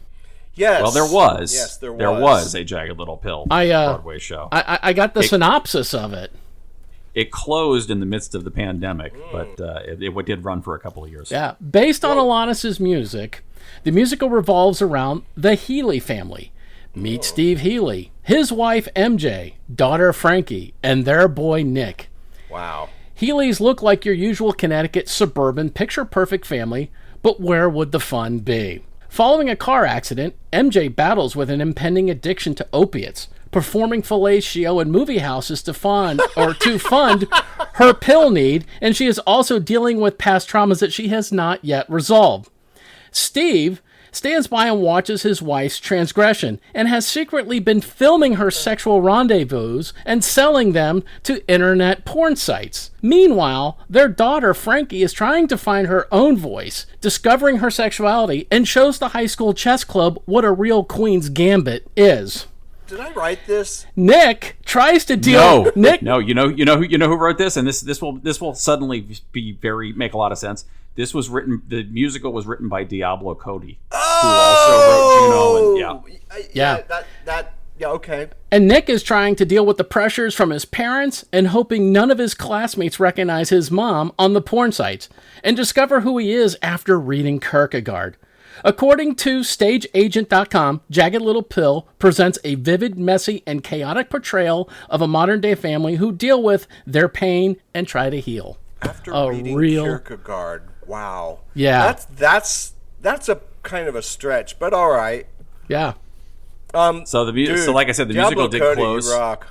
Yes. Well, there was. Yes, there was. There was a Jagged Little Pill Broadway show. I got the synopsis of it. It closed in the midst of the pandemic, but it did run for a couple of years. Yeah. Based on Alanis' music, the musical revolves around the Healy family. Meet Steve Healy, his wife MJ, daughter Frankie, and their boy Nick. Wow. Healys look like your usual Connecticut suburban picture-perfect family, but where would the fun be? Following a car accident, MJ battles with an impending addiction to opiates, performing fellatio in movie houses to fund her pill need, and she is also dealing with past traumas that she has not yet resolved. Steve stands by and watches his wife's transgression and has secretly been filming her sexual rendezvous and selling them to internet porn sites. Meanwhile, their daughter Frankie is trying to find her own voice, discovering her sexuality, and shows the high school chess club what a real queen's gambit is. Did I write this? Nick tries to deal. No. You know who wrote this, and this will suddenly make a lot of sense. This was written. The musical was written by Diablo Cody, who also wrote Juno. Yeah, okay. And Nick is trying to deal with the pressures from his parents and hoping none of his classmates recognize his mom on the porn sites and discover who he is after reading Kierkegaard. According to StageAgent.com, Jagged Little Pill presents a vivid, messy, and chaotic portrayal of a modern-day family who deal with their pain and try to heal. After reading Kierkegaard, wow. Yeah. That's a kind of a stretch, but all right. Yeah. So like I said, the musical did Cody, close. You rock.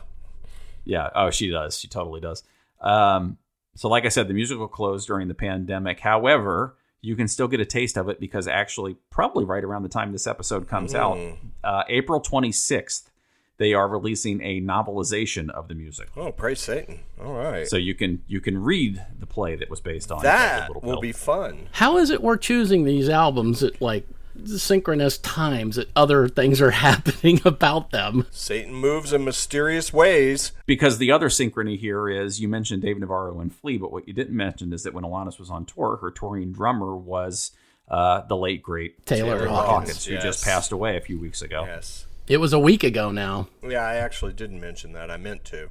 Yeah. Oh, she does. She totally does. So like I said, the musical closed during the pandemic. However, you can still get a taste of it because actually, probably right around the time this episode comes out, April 26th, they are releasing a novelization of the music. Oh, praise Satan! All right. So you can read the play that was based on that. Little Will Pill. be fun. How is it we're choosing these albums at like synchronous times that other things are happening about them. Satan moves in mysterious ways. Because the other synchrony here is, you mentioned Dave Navarro and Flea, but what you didn't mention is that when Alanis was on tour, her touring drummer was the late, great Taylor Hawkins, who just passed away a few weeks ago. Yes. It was a week ago now. Yeah, I actually didn't mention that. I meant to.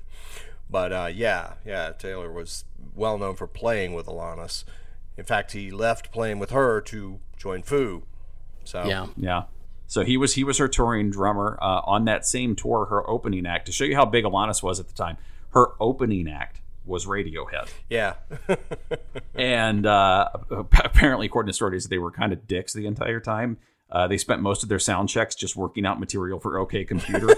But yeah, Taylor was well known for playing with Alanis. In fact, he left playing with her to join Foo. So yeah. So he was her touring drummer. On that same tour, her opening act, to show you how big Alanis was at the time, her opening act was Radiohead. Yeah. And apparently, according to stories, they were kind of dicks the entire time. They spent most of their sound checks just working out material for OK Computer.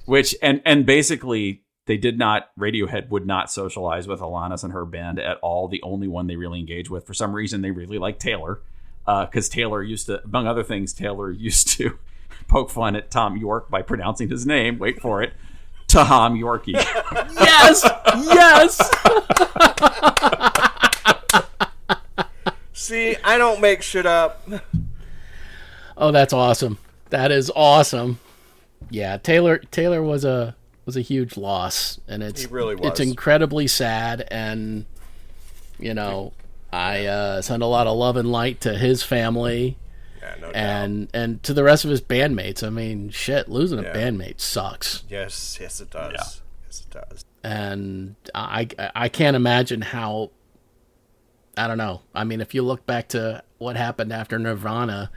Which, and basically, Radiohead would not socialize with Alanis and her band at all. The only one they really engaged with, for some reason, they really liked Taylor. Because Taylor used to, among other things, poke fun at Tom York by pronouncing his name, wait for it, Taham Yorkie. Yes! See, I don't make shit up. Oh, that's awesome. That is awesome. Yeah, Taylor was a huge loss, and He really was. It's incredibly sad, and I send a lot of love and light to his family. Yeah, no doubt. And to the rest of his bandmates. I mean, shit, losing a bandmate sucks. Yes, it does. Yeah. Yes, it does. And I can't imagine how. I don't know. I mean, if you look back to what happened after Nirvana,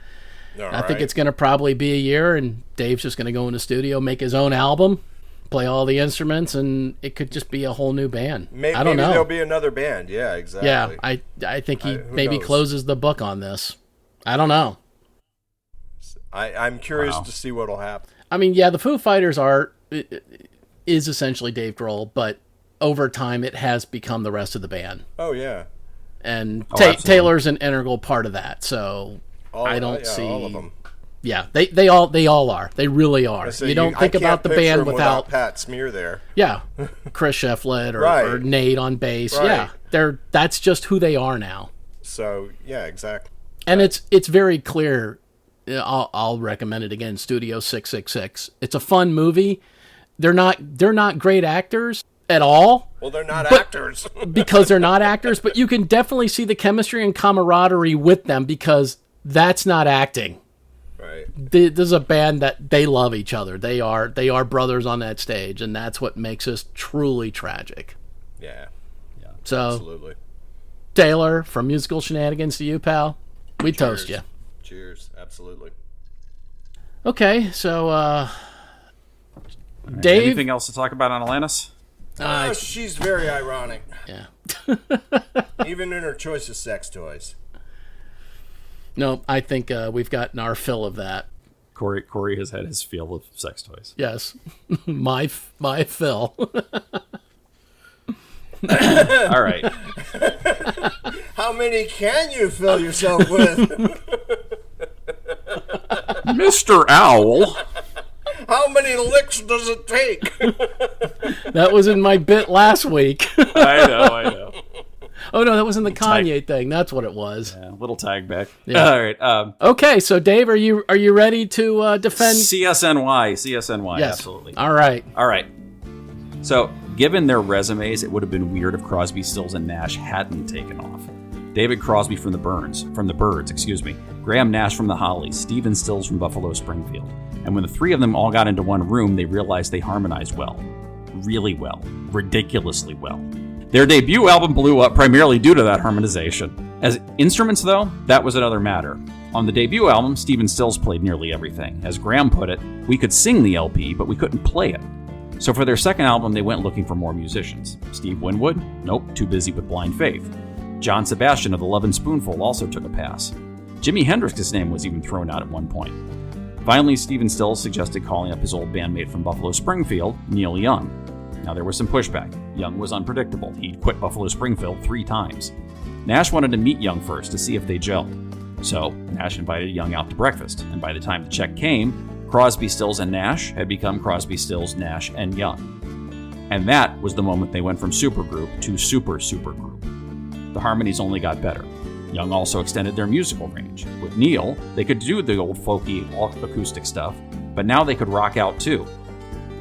I think it's going to probably be a year, and Dave's just going to go in the studio, make his own album, play all the instruments, and it could just be a whole new band. I don't know. Maybe there'll be another band. Yeah, exactly. Yeah, I think he maybe knows? closes the book on this. I don't know. I'm curious to see what'll happen. I mean, yeah, the Foo Fighters is essentially Dave Grohl, but over time it has become the rest of the band. Oh, yeah. And absolutely. Taylor's an integral part of that, so I don't see all of them. Yeah, they all are. They really are. So you don't think about the band without Pat Smear there. Yeah, Chris Shefflin or, Right. or Nate on bass. Right. Yeah, that's just who they are now. So yeah, exactly. And it's very clear. I'll recommend it again. Studio 666. It's a fun movie. They're not great actors at all. Well, they're not actors. Because they're not actors, but you can definitely see the chemistry and camaraderie with them, because that's not acting. Right. This is a band that they love each other. They are brothers on that stage, and that's what makes this truly tragic. Yeah. So, Absolutely. Taylor, from Musical Shenanigans to you, pal, we toast you. Cheers. Absolutely. Okay, so Dave. Anything else to talk about on Alanis? She's very ironic, Yeah. even in her choice of sex toys. No, I think we've gotten our fill of that. Cory has had his fill of sex toys. Yes, my fill. All right. How many can you fill yourself with? Mr. Owl. How many licks does it take? That was in my bit last week. I know. Oh no, that was in the Kanye thing. That's what it was. Yeah, little tag back. Yeah. All right. Okay, so Dave, are you ready to defend CSNY. Yes. Absolutely. All right. So, given their resumes, it would have been weird if Crosby, Stills, and Nash hadn't taken off. David Crosby from the Byrds, Graham Nash from the Hollies, Stephen Stills from Buffalo Springfield. And when the three of them all got into one room, they realized they harmonized well. Really well. Ridiculously well. Their debut album blew up primarily due to that harmonization. As instruments, though, that was another matter. On the debut album, Stephen Stills played nearly everything. As Graham put it, we could sing the LP, but we couldn't play it. So for their second album, they went looking for more musicians. Steve Winwood? Nope, too busy with Blind Faith. John Sebastian of the Lovin' Spoonful also took a pass. Jimi Hendrix's name was even thrown out at one point. Finally, Stephen Stills suggested calling up his old bandmate from Buffalo Springfield, Neil Young. Now, there was some pushback. Young was unpredictable. He'd quit Buffalo Springfield 3 times. Nash wanted to meet Young first to see if they gelled. So, Nash invited Young out to breakfast, and by the time the check came, Crosby, Stills, and Nash had become Crosby, Stills, Nash, and Young. And that was the moment they went from supergroup to supergroup. The harmonies only got better. Young also extended their musical range. With Neil, they could do the old folky acoustic stuff, but now they could rock out too.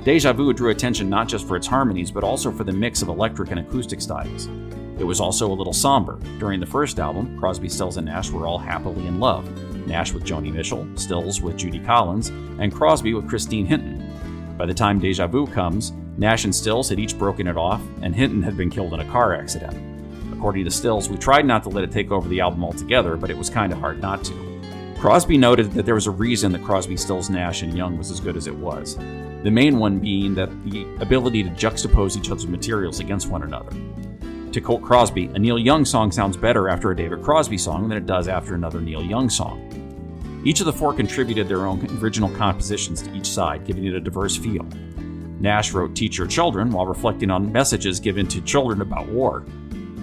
Deja Vu drew attention not just for its harmonies, but also for the mix of electric and acoustic styles. It was also a little somber. During the first album, Crosby, Stills, and Nash were all happily in love. Nash with Joni Mitchell, Stills with Judy Collins, and Crosby with Christine Hinton. By the time Deja Vu comes, Nash and Stills had each broken it off, and Hinton had been killed in a car accident. According to Stills, we tried not to let it take over the album altogether, but it was kind of hard not to. Crosby noted that there was a reason that Crosby, Stills, Nash, and Young was as good as it was. The main one being that the ability to juxtapose each other's materials against one another. To quote Crosby, a Neil Young song sounds better after a David Crosby song than it does after another Neil Young song. Each of the four contributed their own original compositions to each side, giving it a diverse feel. Nash wrote Teach Your Children while reflecting on messages given to children about war.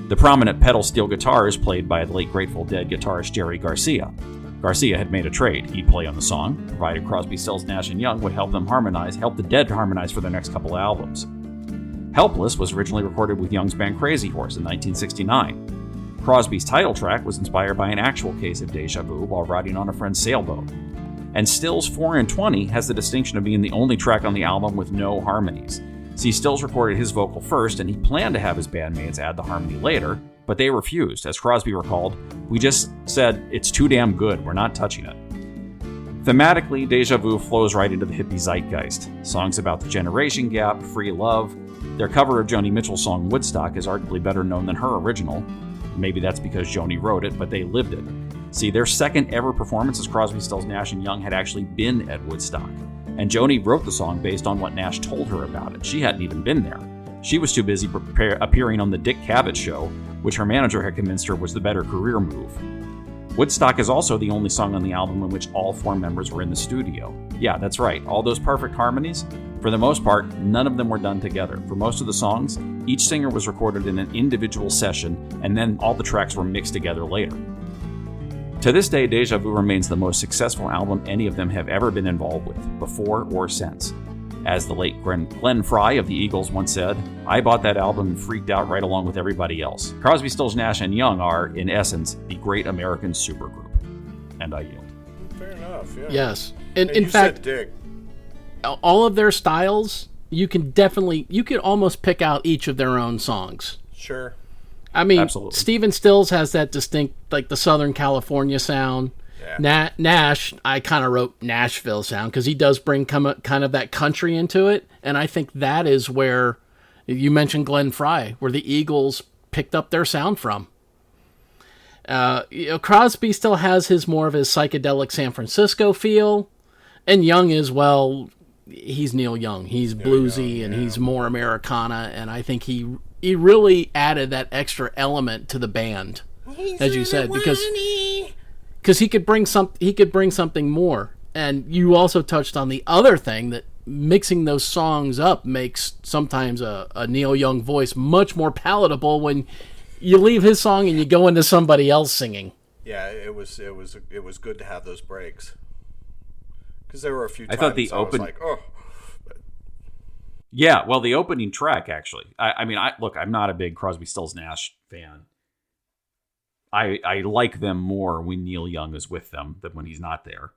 The prominent pedal steel guitar is played by the late Grateful Dead guitarist Jerry Garcia. Garcia had made a trade. He'd play on the song, provided Crosby, Stills, Nash, and Young would help the Dead to harmonize for their next couple of albums. Helpless was originally recorded with Young's band Crazy Horse in 1969. Crosby's title track was inspired by an actual case of deja vu while riding on a friend's sailboat. And Stills' 4 and 20 has the distinction of being the only track on the album with no harmonies. See, Stills recorded his vocal first, and he planned to have his bandmates add the harmony later, but they refused. As Crosby recalled, "We just said, it's too damn good, we're not touching it." Thematically, Deja Vu flows right into the hippie zeitgeist. Songs about the generation gap, free love. Their cover of Joni Mitchell's song Woodstock is arguably better known than her original. Maybe that's because Joni wrote it, but they lived it. See, their second ever performance as Crosby, Stills, Nash, and Young had actually been at Woodstock. And Joni wrote the song based on what Nash told her about it. She hadn't even been there. She was too busy appearing on the Dick Cavett show, which her manager had convinced her was the better career move. Woodstock is also the only song on the album in which all four members were in the studio. Yeah, that's right, all those perfect harmonies. For the most part, none of them were done together. For most of the songs, each singer was recorded in an individual session, and then all the tracks were mixed together later. To this day, Deja Vu remains the most successful album any of them have ever been involved with, before or since. As the late Glenn Fry of the Eagles once said, "I bought that album and freaked out right along with everybody else." Crosby, Stills, Nash, and Young are, in essence, the great American supergroup. And I yield. Fair enough, yeah. Yes. And And in you fact, said Dick. all of their styles, you could almost pick out each of their own songs. Sure. I mean, Absolutely. Stephen Stills has that distinct, like the Southern California sound. Yeah. Nash, I kind of wrote Nashville sound because he does bring kind of that country into it. And I think that is where, you mentioned Glenn Fry, where the Eagles picked up their sound from. Crosby still has more of his psychedelic San Francisco feel. And Young is, well, he's Neil Young. He's bluesy and he's more Americana. And I think he really added that extra element to the band, as you said, because he could bring something more. And you also touched on the other thing, that mixing those songs up makes sometimes a Neil Young voice much more palatable when you leave his song and you go into somebody else singing. Yeah, it was good to have those breaks. Because there were a few times I thought the I was open- like, oh. Yeah, well, the opening track, actually. I mean, I'm not a big Crosby, Stills, Nash fan. I like them more when Neil Young is with them than when he's not there.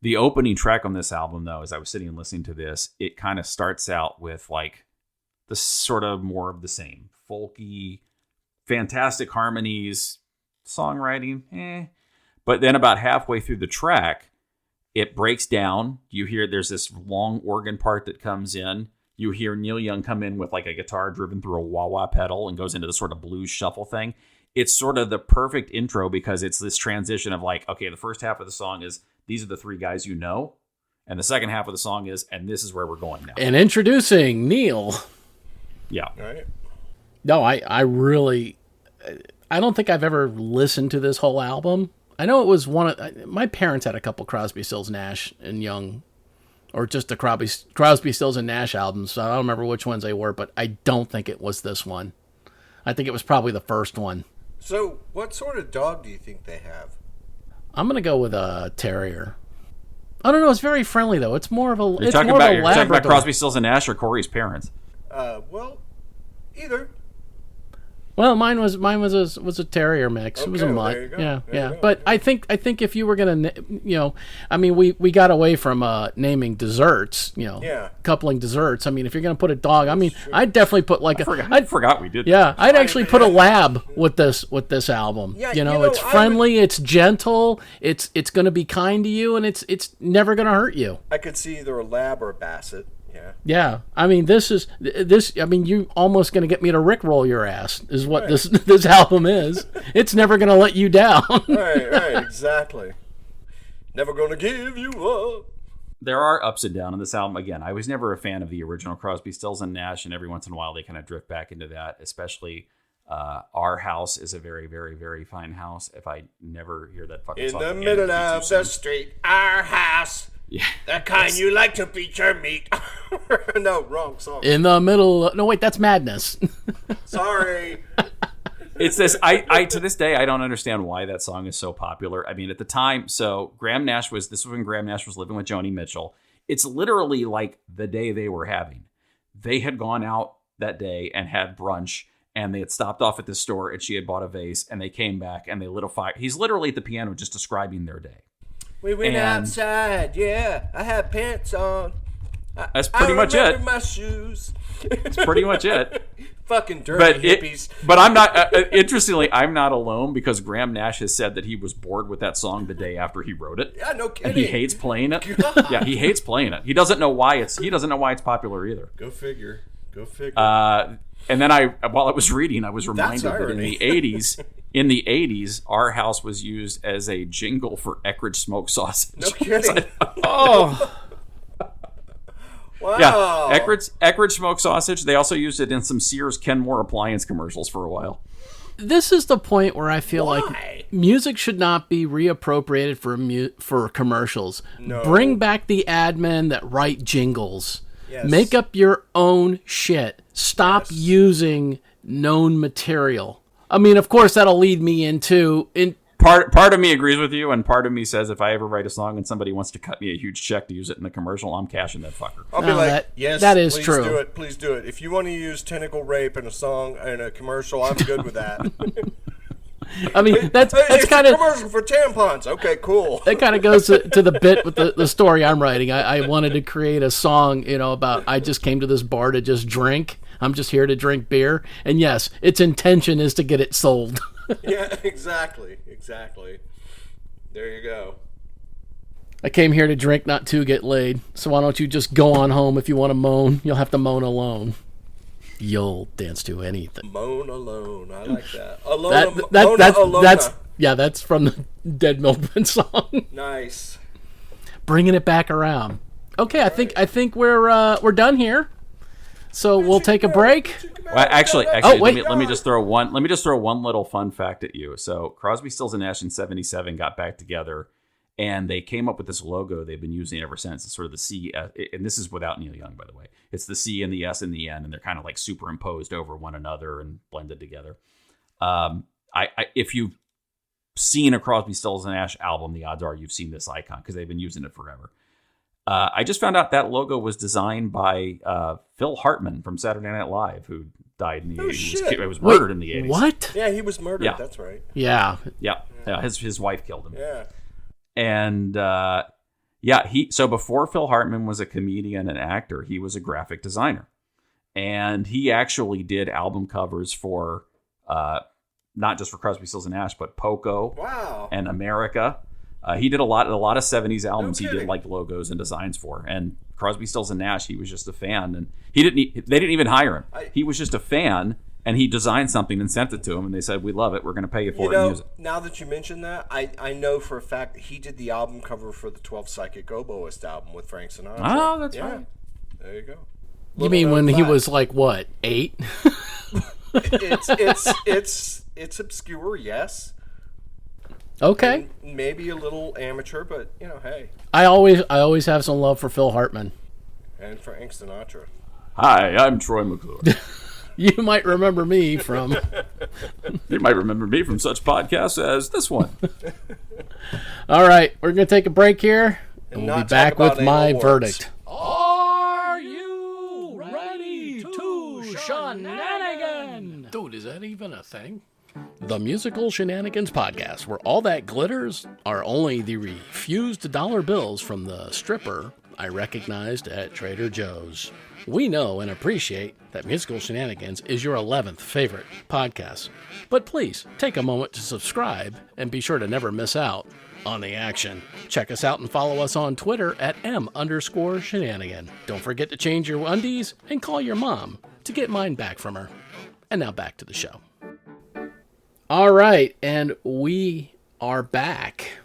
The opening track on this album, though, as I was sitting and listening to this, it kind of starts out with like the sort of more of the same. Folky, fantastic harmonies, songwriting, But then about halfway through the track, it breaks down. You hear there's this long organ part that comes in. You hear Neil Young come in with like a guitar driven through a wah-wah pedal and goes into this sort of blues shuffle thing. It's sort of the perfect intro because it's this transition of like, okay, the first half of the song is, these are the three guys you know. And the second half of the song is, and this is where we're going now. And introducing Neil. Yeah. All right. No, I don't think I've ever listened to this whole album. I know it was my parents had a couple Crosby, Stills, Nash, and Young, or just the Crosby, Stills, and Nash albums. So I don't remember which ones they were, but I don't think it was this one. I think it was probably the first one. So, what sort of dog do you think they have? I'm going to go with a terrier. I don't know. It's very friendly, though. It's more of a You're talking about Crosby, Stills, and Nash or Cory's parents? Well, either. Well, mine was a terrier mix. It was a Okay, mutt. there you go. Yeah, There yeah. you go. But I think if you were gonna, I mean, we got away from naming desserts. Yeah. Coupling desserts. I mean, if you're gonna put a dog, I mean, I'd definitely put like I forgot we did. Yeah, I'd actually put a lab with this album. Yeah, It's friendly, it's gentle, it's gonna be kind to you, and it's never gonna hurt you. I could see either a lab or a basset. Yeah. Yeah, I mean, this. I mean, you almost gonna get me to rickroll your ass is what this album is. It's never gonna let you down. Right, exactly. Never gonna give you up. There are ups and downs in this album. Again, I was never a fan of the original Crosby, Stills, and Nash, and every once in a while they kind of drift back into that. Especially, Our House is a very, very, very fine house. If I never hear that fucking In song the again, middle it'd be of too the soon. street, our house. Yeah. The kind you like to feature meat. No, wrong song. In the middle. No, wait, that's Madness. Sorry. It's this. I to this day I don't understand why that song is so popular. I mean, at the time, so this was when Graham Nash was living with Joni Mitchell. It's literally like the day they were having. They had gone out that day and had brunch, and they had stopped off at this store, and she had bought a vase, and they came back and they lit a fire. He's literally at the piano just describing their day. We went outside, yeah. I had pants on. That's pretty much it. I remember my shoes. That's pretty much it. Fucking dirty hippies. But I'm not. Interestingly, I'm not alone because Graham Nash has said that he was bored with that song the day after he wrote it. Yeah, no kidding. And he hates playing it. Yeah, he hates playing it. He doesn't know why it's popular either. Go figure. And then while I was reading, I was reminded that in the 80s. In the 80s, Our House was used as a jingle for Eckridge Smoked Sausage. No kidding. Oh. Wow. Yeah, Eckridge Smoked Sausage. They also used it in some Sears Kenmore appliance commercials for a while. This is the point where I feel Why? like music should not be reappropriated for commercials. No. Bring back the admin that write jingles. Yes. Make up your own shit. Stop using known material. I mean, of course, that'll lead me into Part of me agrees with you, and part of me says if I ever write a song and somebody wants to cut me a huge check to use it in a commercial, I'm cashing that fucker. I'll be No, like, yes, that is please true. do it. Please do it. If you want to use tentacle rape in a song, in a commercial, I'm good with that. I mean, that's It's kind a of commercial for tampons. Okay, cool. that kind of goes to the bit with the story I'm writing. I wanted to create a song, about I just came to this bar to just drink. I'm just here to drink beer. And yes, its intention is to get it sold. Yeah, exactly. There you go. I came here to drink, not to get laid. So why don't you just go on home? If you want to moan, you'll have to moan alone. You'll dance to anything. Moan alone. I like that. That's from the Dead Milkman song. Nice. Bringing it back around. Okay, I think we're done here. So we'll take a break. Well, actually, wait. let me just throw one little fun fact at you. So Crosby, Stills, and Nash in '77 got back together, and they came up with this logo they've been using ever since. It's sort of the C, and this is without Neil Young, by the way. It's the C and the S in the end, and they're kind of like superimposed over one another and blended together. If you've seen a Crosby, Stills, and Nash album, the odds are you've seen this icon because they've been using it forever. I just found out that logo was designed by Phil Hartman from Saturday Night Live, who died in the 80s. Shit. He was murdered in the 80s. What? Yeah, he was murdered. Yeah. That's right. Yeah. Yeah. His wife killed him. Yeah. And so before Phil Hartman was a comedian and actor, he was a graphic designer. And he actually did album covers for not just for Crosby, Stills, and Nash, but Poco and America. He did a lot of 70s albums. He did like logos and designs for, and Crosby, Stills, and Nash. He was just a fan, and they didn't even hire him. He was just a fan, and he designed something and sent it to him, and they said, "We love it. We're going to pay you for it and use it." Now that you mention that, I know for a fact that he did the album cover for the 12 Psychic Oboist album with Frank Sinatra. Oh, that's right. There you go. You mean when he was like what, 8? It's obscure, yes. Okay. And maybe a little amateur, but hey. I always have some love for Phil Hartman. And Frank Sinatra. Hi, I'm Troy McClure. You might remember me from such podcasts as this one. All right, we're going to take a break here, and we'll be not back talk about with my anal verdict. Are you ready to shenanigans? Shenanigan. Dude, is that even a thing? The Musical Shenanigans Podcast, where all that glitters are only the refused dollar bills from the stripper I recognized at Trader Joe's. We know and appreciate that Musical Shenanigans is your 11th favorite podcast. But please, take a moment to subscribe and be sure to never miss out on the action. Check us out and follow us on Twitter at @M_shenanigan. Don't forget to change your undies and call your mom to get mine back from her. And now back to the show. All right, and we are back.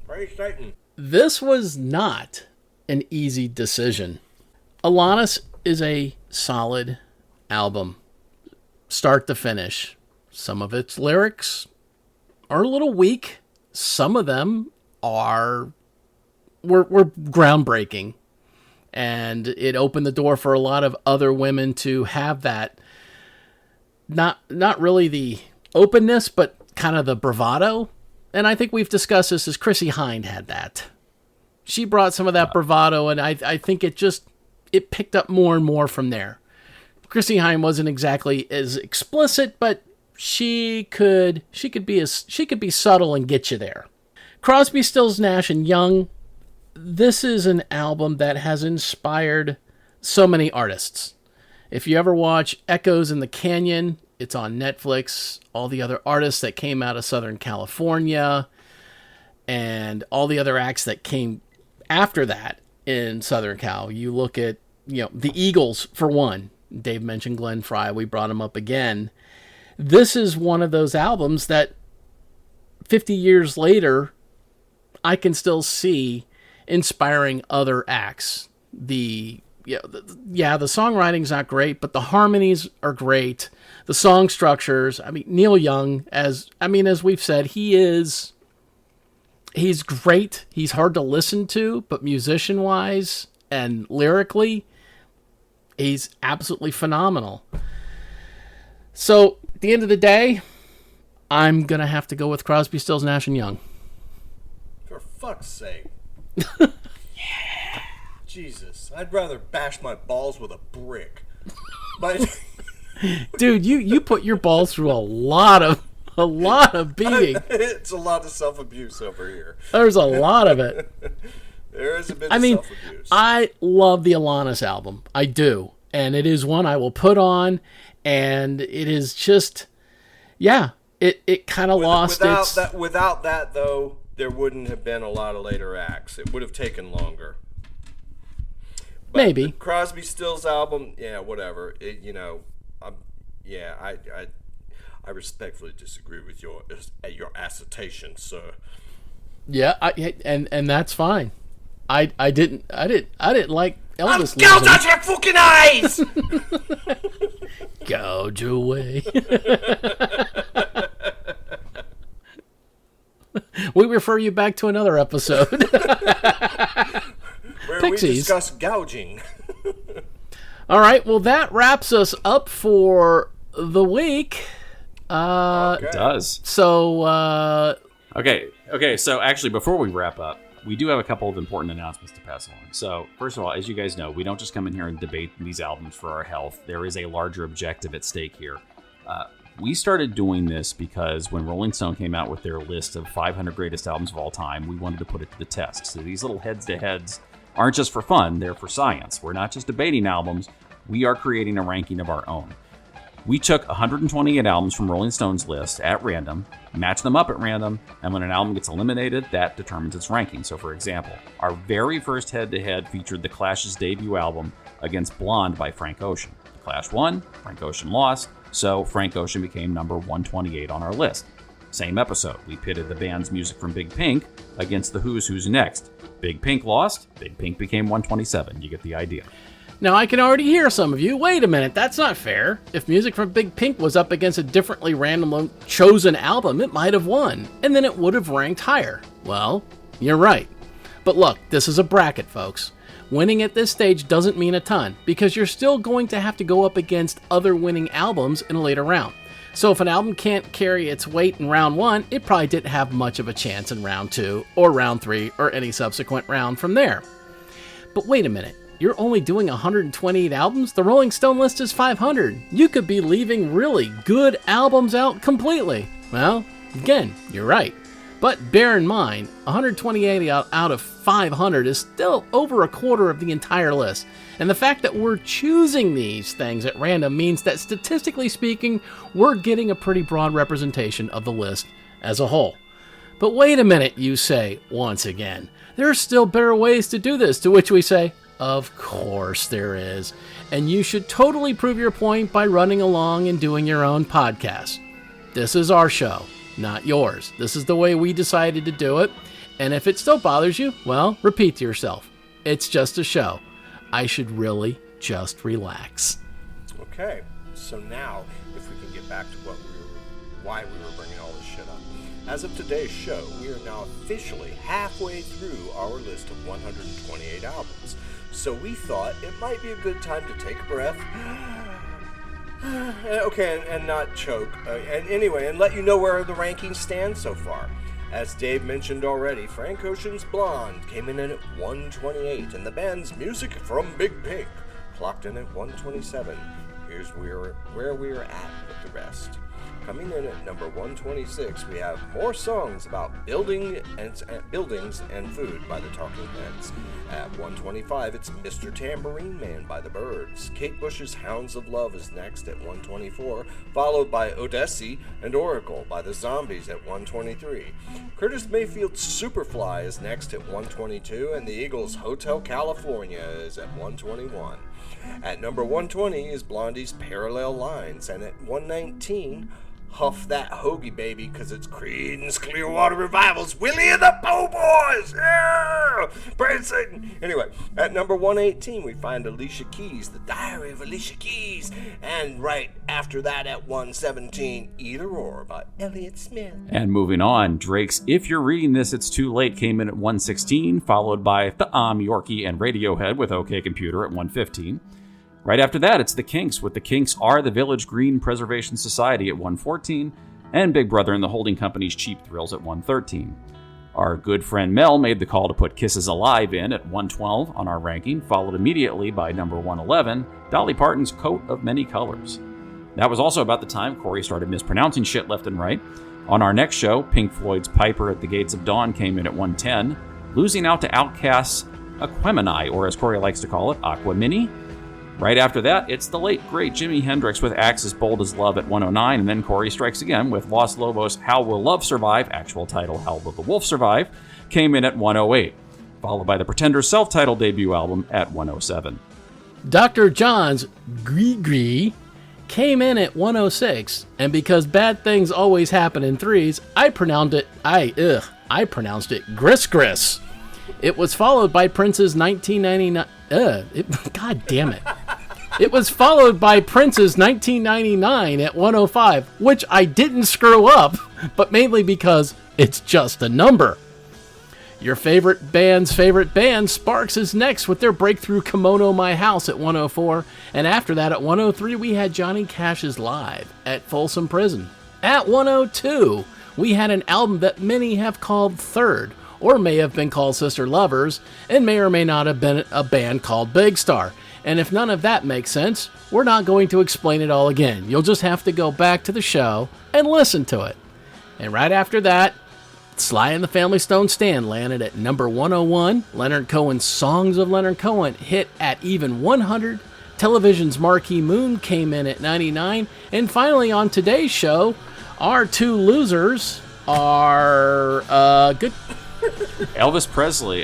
Very exciting. This was not an easy decision. Alanis is a solid album, start to finish. Some of its lyrics are a little weak. Some of them were groundbreaking, and it opened the door for a lot of other women to have that, not really the openness, but kind of the bravado. And I think we've discussed this as Chrissie Hynde had that. She brought some of that bravado, and I think it picked up more and more from there. Chrissie Hynde wasn't exactly as explicit, but she could be subtle and get you there. Crosby, Stills, Nash, and Young. This is an album that has inspired so many artists. If you ever watch Echoes in the Canyon, it's on Netflix. All the other artists that came out of Southern California and all the other acts that came after that in Southern Cal. You look at, the Eagles, for one. Dave mentioned Glenn Frey. We brought him up again. This is one of those albums that 50 years later, I can still see inspiring other acts. The songwriting's not great, but the harmonies are great. The song structures. Neil Young, as we've said, he's great. He's hard to listen to, but musician-wise and lyrically, he's absolutely phenomenal. So, at the end of the day, I'm going to have to go with Crosby, Stills, Nash, and Young. For fuck's sake. Jesus. I'd rather bash my balls with a brick. But dude, you put your balls through a lot of beating. It's a lot of self-abuse over here. There's a lot of it. There is a bit of self-abuse. I love the Alanis album. I do. And it is one I will put on. And it is just, it kind of lost its... Without that, though, there wouldn't have been a lot of later acts. It would have taken longer. But maybe. The Crosby, Stills album, whatever. I respectfully disagree with your assertion, sir. Yeah, and that's fine. I didn't like Elvis. Gouge out your fucking eyes! Gouge away. We refer you back to another episode. Where Pixies. We discuss gouging. All right, well, that wraps us up for the week. It does. So, Okay, so actually, before we wrap up, we do have a couple of important announcements to pass along. So, first of all, as you guys know, we don't just come in here and debate these albums for our health. There is a larger objective at stake here. We started doing this because when Rolling Stone came out with their list of 500 greatest albums of all time, we wanted to put it to the test. So these little heads-to-heads aren't just for fun, they're for science. We're not just debating albums, we are creating a ranking of our own. We took 128 albums from Rolling Stone's list at random, matched them up at random, and when an album gets eliminated, that determines its ranking. So for example, our very first head-to-head featured The Clash's debut album against Blonde by Frank Ocean. The Clash won, Frank Ocean lost, so Frank Ocean became number 128 on our list. Same episode, we pitted the band's music from Big Pink against The Who's Who's Next. Big Pink lost, Big Pink became 127. You get the idea. now I can already hear some of you. Wait a minute, that's not fair. If music from Big Pink was up against a differently randomly chosen album, it might have won, and then it would have ranked higher. Well, you're right. But look, this is a bracket, folks. Winning at this stage doesn't mean a ton, because you're still going to have to go up against other winning albums in a later round. So if an album can't carry its weight in round 1, it probably didn't have much of a chance in round 2, or round 3, or any subsequent round from there. But wait a minute, you're only doing 128 albums? The Rolling Stone list is 500. You could be leaving really good albums out completely. Well, again, you're right. But bear in mind, 128 out of 500 is still over a quarter of the entire list. And the fact that we're choosing these things at random means that statistically speaking, we're getting a pretty broad representation of the list as a whole. But wait a minute, you say, once again. There are still better ways to do this, to which we say, of course there is. And you should totally prove your point by running along and doing your own podcast. This is our show, not yours. This is the way we decided to do it. And if it still bothers you, well, repeat to yourself. It's just a show. I should really just relax. Okay, so now, if we can get back to why we were bringing all this shit up. As of today's show, we are now officially halfway through our list of 128 albums. So we thought it might be a good time to take a breath. Okay, and not choke. And anyway, and let you know where the rankings stand so far. As Dave mentioned already, Frank Ocean's Blonde came in at 128, and the band's Music from Big Pink clocked in at 127. Here's where we're at with the rest. Coming in at number 126, we have more songs about buildings and food by the Talking Heads. At 125, it's Mr. Tambourine Man by the Byrds. Kate Bush's Hounds of Love is next at 124, followed by Odessi and Oracle by the Zombies at 123. Curtis Mayfield's Superfly is next at 122, and the Eagles' Hotel California is at 121. At number 120 is Blondie's Parallel Lines, and at 119, Huff That Hoagie Baby, cause it's Creedence Clearwater Revival's Willie and the Po' Boys! Yeah! Praise Satan! Anyway, at number 118 we find Alicia Keys, The Diary of Alicia Keys, and right after that at 117, Either Or by Elliott Smith. And moving on, Drake's If You're Reading This, It's Too Late came in at 116, followed by The Yorkie and Radiohead with OK Computer at 115. Right after that, it's The Kinks with The Kinks Are the Village Green Preservation Society at 114, and Big Brother and the Holding Company's Cheap Thrills at 113. Our good friend Mel made the call to put Kisses Alive in at 112 on our ranking, followed immediately by number 111, Dolly Parton's Coat of Many Colors. That was also about the time Cory started mispronouncing shit left and right. On our next show, Pink Floyd's Piper at the Gates of Dawn came in at 110, losing out to Outkast's Aquemini, or as Cory likes to call it, Aquamini. Right after that, it's the late, great Jimi Hendrix with Axe's Bold as Love at 109, and then Cory strikes again with Los Lobos' How Will Love Survive, actual title How Will the Wolf Survive, came in at 108, followed by the Pretenders' self-titled debut album at 107. Dr. John's Gree came in at 106, and because bad things always happen in threes, I pronounced it Gris Gris. It was followed by Prince's 1999... God damn it. It was followed by Prince's 1999 at 105, which I didn't screw up, but mainly because it's just a number. Your favorite band's favorite band, Sparks, is next with their breakthrough Kimono My House at 104, and after that at 103 we had Johnny Cash's Live at Folsom Prison. At 102, we had an album that many have called Third, or may have been called Sister Lovers, and may or may not have been a band called Big Star. And if none of that makes sense, we're not going to explain it all again. You'll just have to go back to the show and listen to it. And right after that, Sly and the Family Stone Stand landed at number 101. Leonard Cohen's Songs of Leonard Cohen hit at even 100. Television's Marquee Moon came in at 99. And finally on today's show, our two losers are good... Elvis Presley.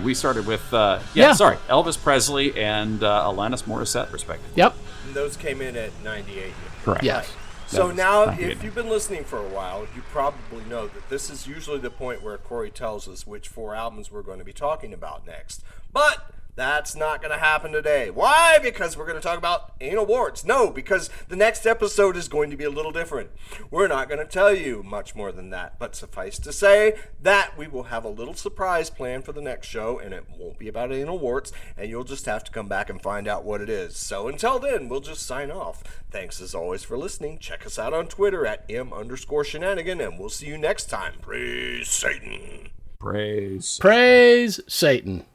We started with Elvis Presley and Alanis Morrisette, respectively. Yep. And those came in at 98. Correct. Yes. So now, if you've been listening for a while, you probably know that this is usually the point where Cory tells us which 4 albums we're going to be talking about next. But that's not going to happen today. Why? Because we're going to talk about anal warts. No, because the next episode is going to be a little different. We're not going to tell you much more than that, but suffice to say that we will have a little surprise planned for the next show, and it won't be about anal warts, and you'll just have to come back and find out what it is. So until then, we'll just sign off. Thanks as always for listening. Check us out on Twitter at @M_shenanigan, and we'll see you next time. Praise Satan. Praise Satan.